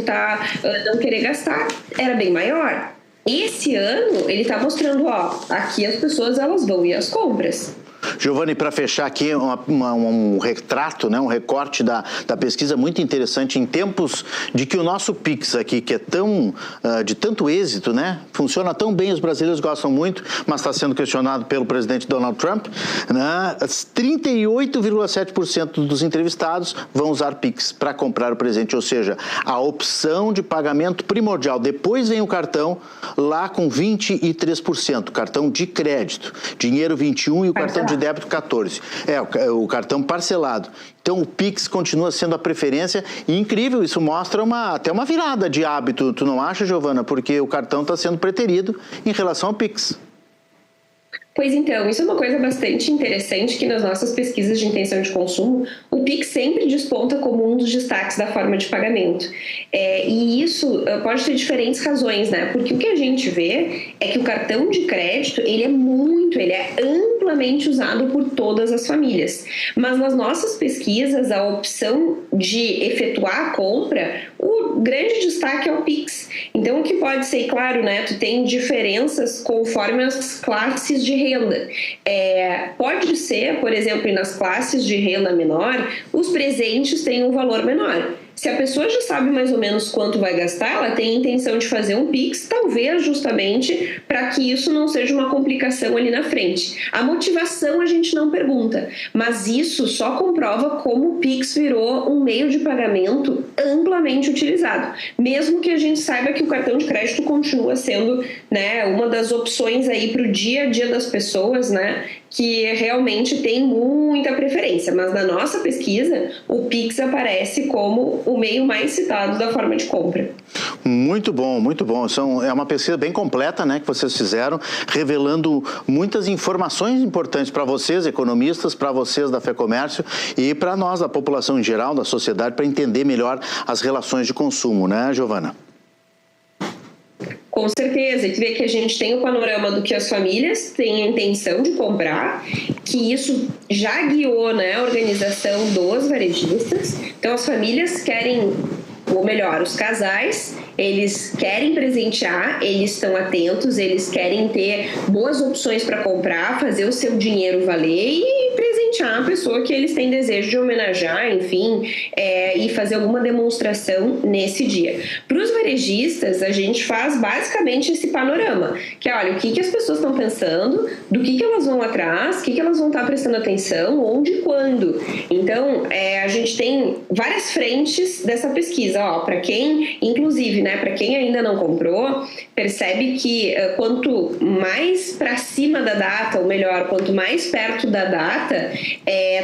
não querer gastar, era bem maior. Esse ano, ele está mostrando, ó, aqui as pessoas elas vão ir às compras. Giovana, para fechar aqui um retrato, né, um recorte da pesquisa muito interessante em tempos de que o nosso Pix aqui, que é de tanto êxito, né, funciona tão bem, os brasileiros gostam muito, mas está sendo questionado pelo presidente Donald Trump, né, 38,7% dos entrevistados vão usar Pix para comprar o presente, ou seja, a opção de pagamento primordial. Depois vem o cartão, lá com 23%, cartão de crédito, dinheiro 21% e o cartão de débito 14%. O cartão parcelado. Então o Pix continua sendo a preferência e incrível, isso mostra até uma virada de hábito, tu não acha, Giovana? Porque o cartão está sendo preterido em relação ao Pix. Pois então, isso é uma coisa bastante interessante que nas nossas pesquisas de intenção de consumo, o Pix sempre desponta como um dos destaques da forma de pagamento. E isso pode ter diferentes razões, né? Porque o que a gente vê é que o cartão de crédito, ele é amplamente usado por todas as famílias. Mas nas nossas pesquisas, a opção de efetuar a compra, o grande destaque é o Pix. Então, o que pode ser, claro, né? Tu tem diferenças conforme as classes de renda. Pode ser, por exemplo, nas classes de renda menor, os presentes têm um valor menor. Se a pessoa já sabe mais ou menos quanto vai gastar, ela tem a intenção de fazer um Pix, talvez justamente para que isso não seja uma complicação ali na frente. A motivação a gente não pergunta, mas isso só comprova como o Pix virou um meio de pagamento amplamente utilizado. Mesmo que a gente saiba que o cartão de crédito continua sendo, né, uma das opções aí para o dia a dia das pessoas, né, que realmente tem muita preferência, mas na nossa pesquisa o Pix aparece como o meio mais citado da forma de compra. Muito bom, muito bom. É uma pesquisa bem completa, né, que vocês fizeram, revelando muitas informações importantes para vocês, economistas, para vocês da FEComércio e para nós, da população em geral, da sociedade, para entender melhor as relações de consumo, né, Giovana? Com certeza, e tu vê que a gente tem o panorama do que as famílias têm a intenção de comprar, que isso já guiou, né, a organização dos varejistas. Então as famílias querem, ou melhor, os casais, eles querem presentear, eles estão atentos, eles querem ter boas opções para comprar, fazer o seu dinheiro valer e presentear a pessoa que eles têm desejo de homenagear, enfim, e fazer alguma demonstração nesse dia. Para os varejistas, a gente faz basicamente esse panorama, que é, olha, o que as pessoas estão pensando, do que elas vão atrás, o que elas vão estar prestando atenção, onde e quando. Então, a gente tem várias frentes dessa pesquisa, para quem, inclusive, né, para quem ainda não comprou, percebe que quanto mais para cima da data, ou melhor, quanto mais perto da data,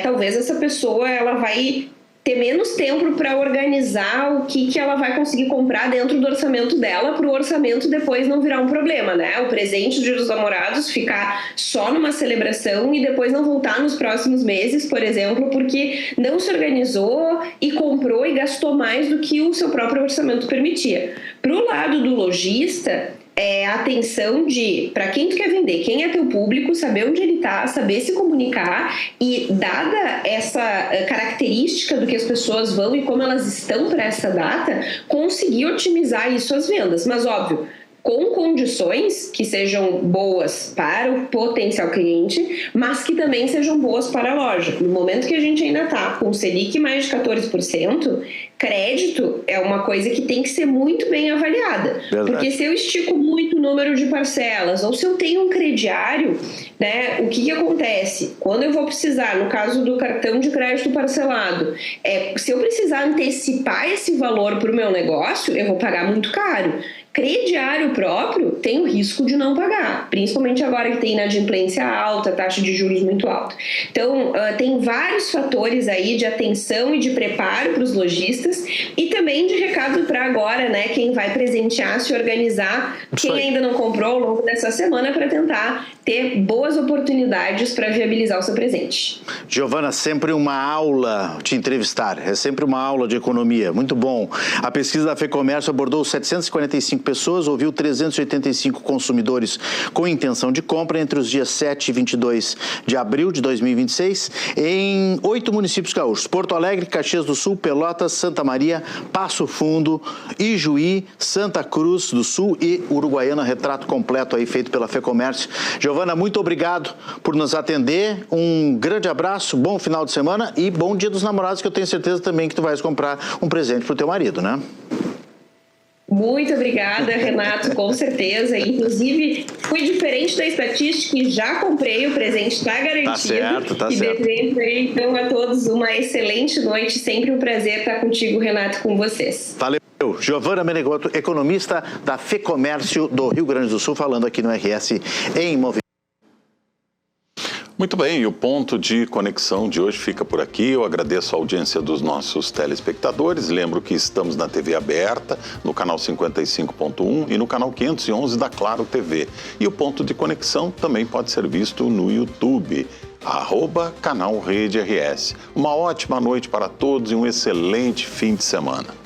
talvez essa pessoa ela vai ter menos tempo para organizar o que ela vai conseguir comprar dentro do orçamento dela, para o orçamento depois não virar um problema, né? O presente do Dia dos Namorados ficar só numa celebração e depois não voltar nos próximos meses, por exemplo, porque não se organizou e comprou e gastou mais do que o seu próprio orçamento permitia. Para o lado do lojista, a atenção de para quem tu quer vender, quem é teu público, saber onde ele está, saber se comunicar e, dada essa característica do que as pessoas vão e como elas estão para essa data, conseguir otimizar isso às vendas. Mas, óbvio, com condições que sejam boas para o potencial cliente, mas que também sejam boas para a loja. No momento que a gente ainda está com o Selic mais de 14%, crédito é uma coisa que tem que ser muito bem avaliada. Verdade. Porque se eu estico muito o número de parcelas, ou se eu tenho um crediário, né, o que acontece? Quando eu vou precisar, no caso do cartão de crédito parcelado, se eu precisar antecipar esse valor para o meu negócio, eu vou pagar muito caro. Crediário próprio tem o risco de não pagar, principalmente agora que tem inadimplência alta, taxa de juros muito alta. Então, tem vários fatores aí de atenção e de preparo para os lojistas e também de recado para agora, né, quem vai presentear, se organizar, quem ainda não comprou ao longo dessa semana para tentar ter boas oportunidades para viabilizar o seu presente. Giovana, sempre uma aula te entrevistar, é sempre uma aula de economia, muito bom. A pesquisa da FEComércio abordou 745 pessoas, ouviu 385 consumidores com intenção de compra entre os dias 7 e 22 de abril de 2026 em 8 municípios gaúchos: Porto Alegre, Caxias do Sul, Pelotas, Santa Maria, Passo Fundo, Ijuí, Santa Cruz do Sul e Uruguaiana. Retrato completo aí feito pela FEComércio. Giovana, muito obrigado por nos atender, um grande abraço, bom final de semana e bom Dia dos Namorados, que eu tenho certeza também que tu vais comprar um presente pro teu marido, né? Muito obrigada, Renato, com certeza. Inclusive, fui diferente da estatística e já comprei, o presente está garantido. Tá certo, tá certo. E desejo, então, a todos uma excelente noite. Sempre um prazer estar contigo, Renato, com vocês. Valeu. Giovana Menegotto, economista da FEComércio do Rio Grande do Sul, falando aqui no RS em Movimento. Muito bem, e o ponto de conexão de hoje fica por aqui. Eu agradeço a audiência dos nossos telespectadores. Lembro que estamos na TV aberta, no canal 55.1 e no canal 511 da Claro TV. E o ponto de conexão também pode ser visto no YouTube, @canal Rede RS. Uma ótima noite para todos e um excelente fim de semana.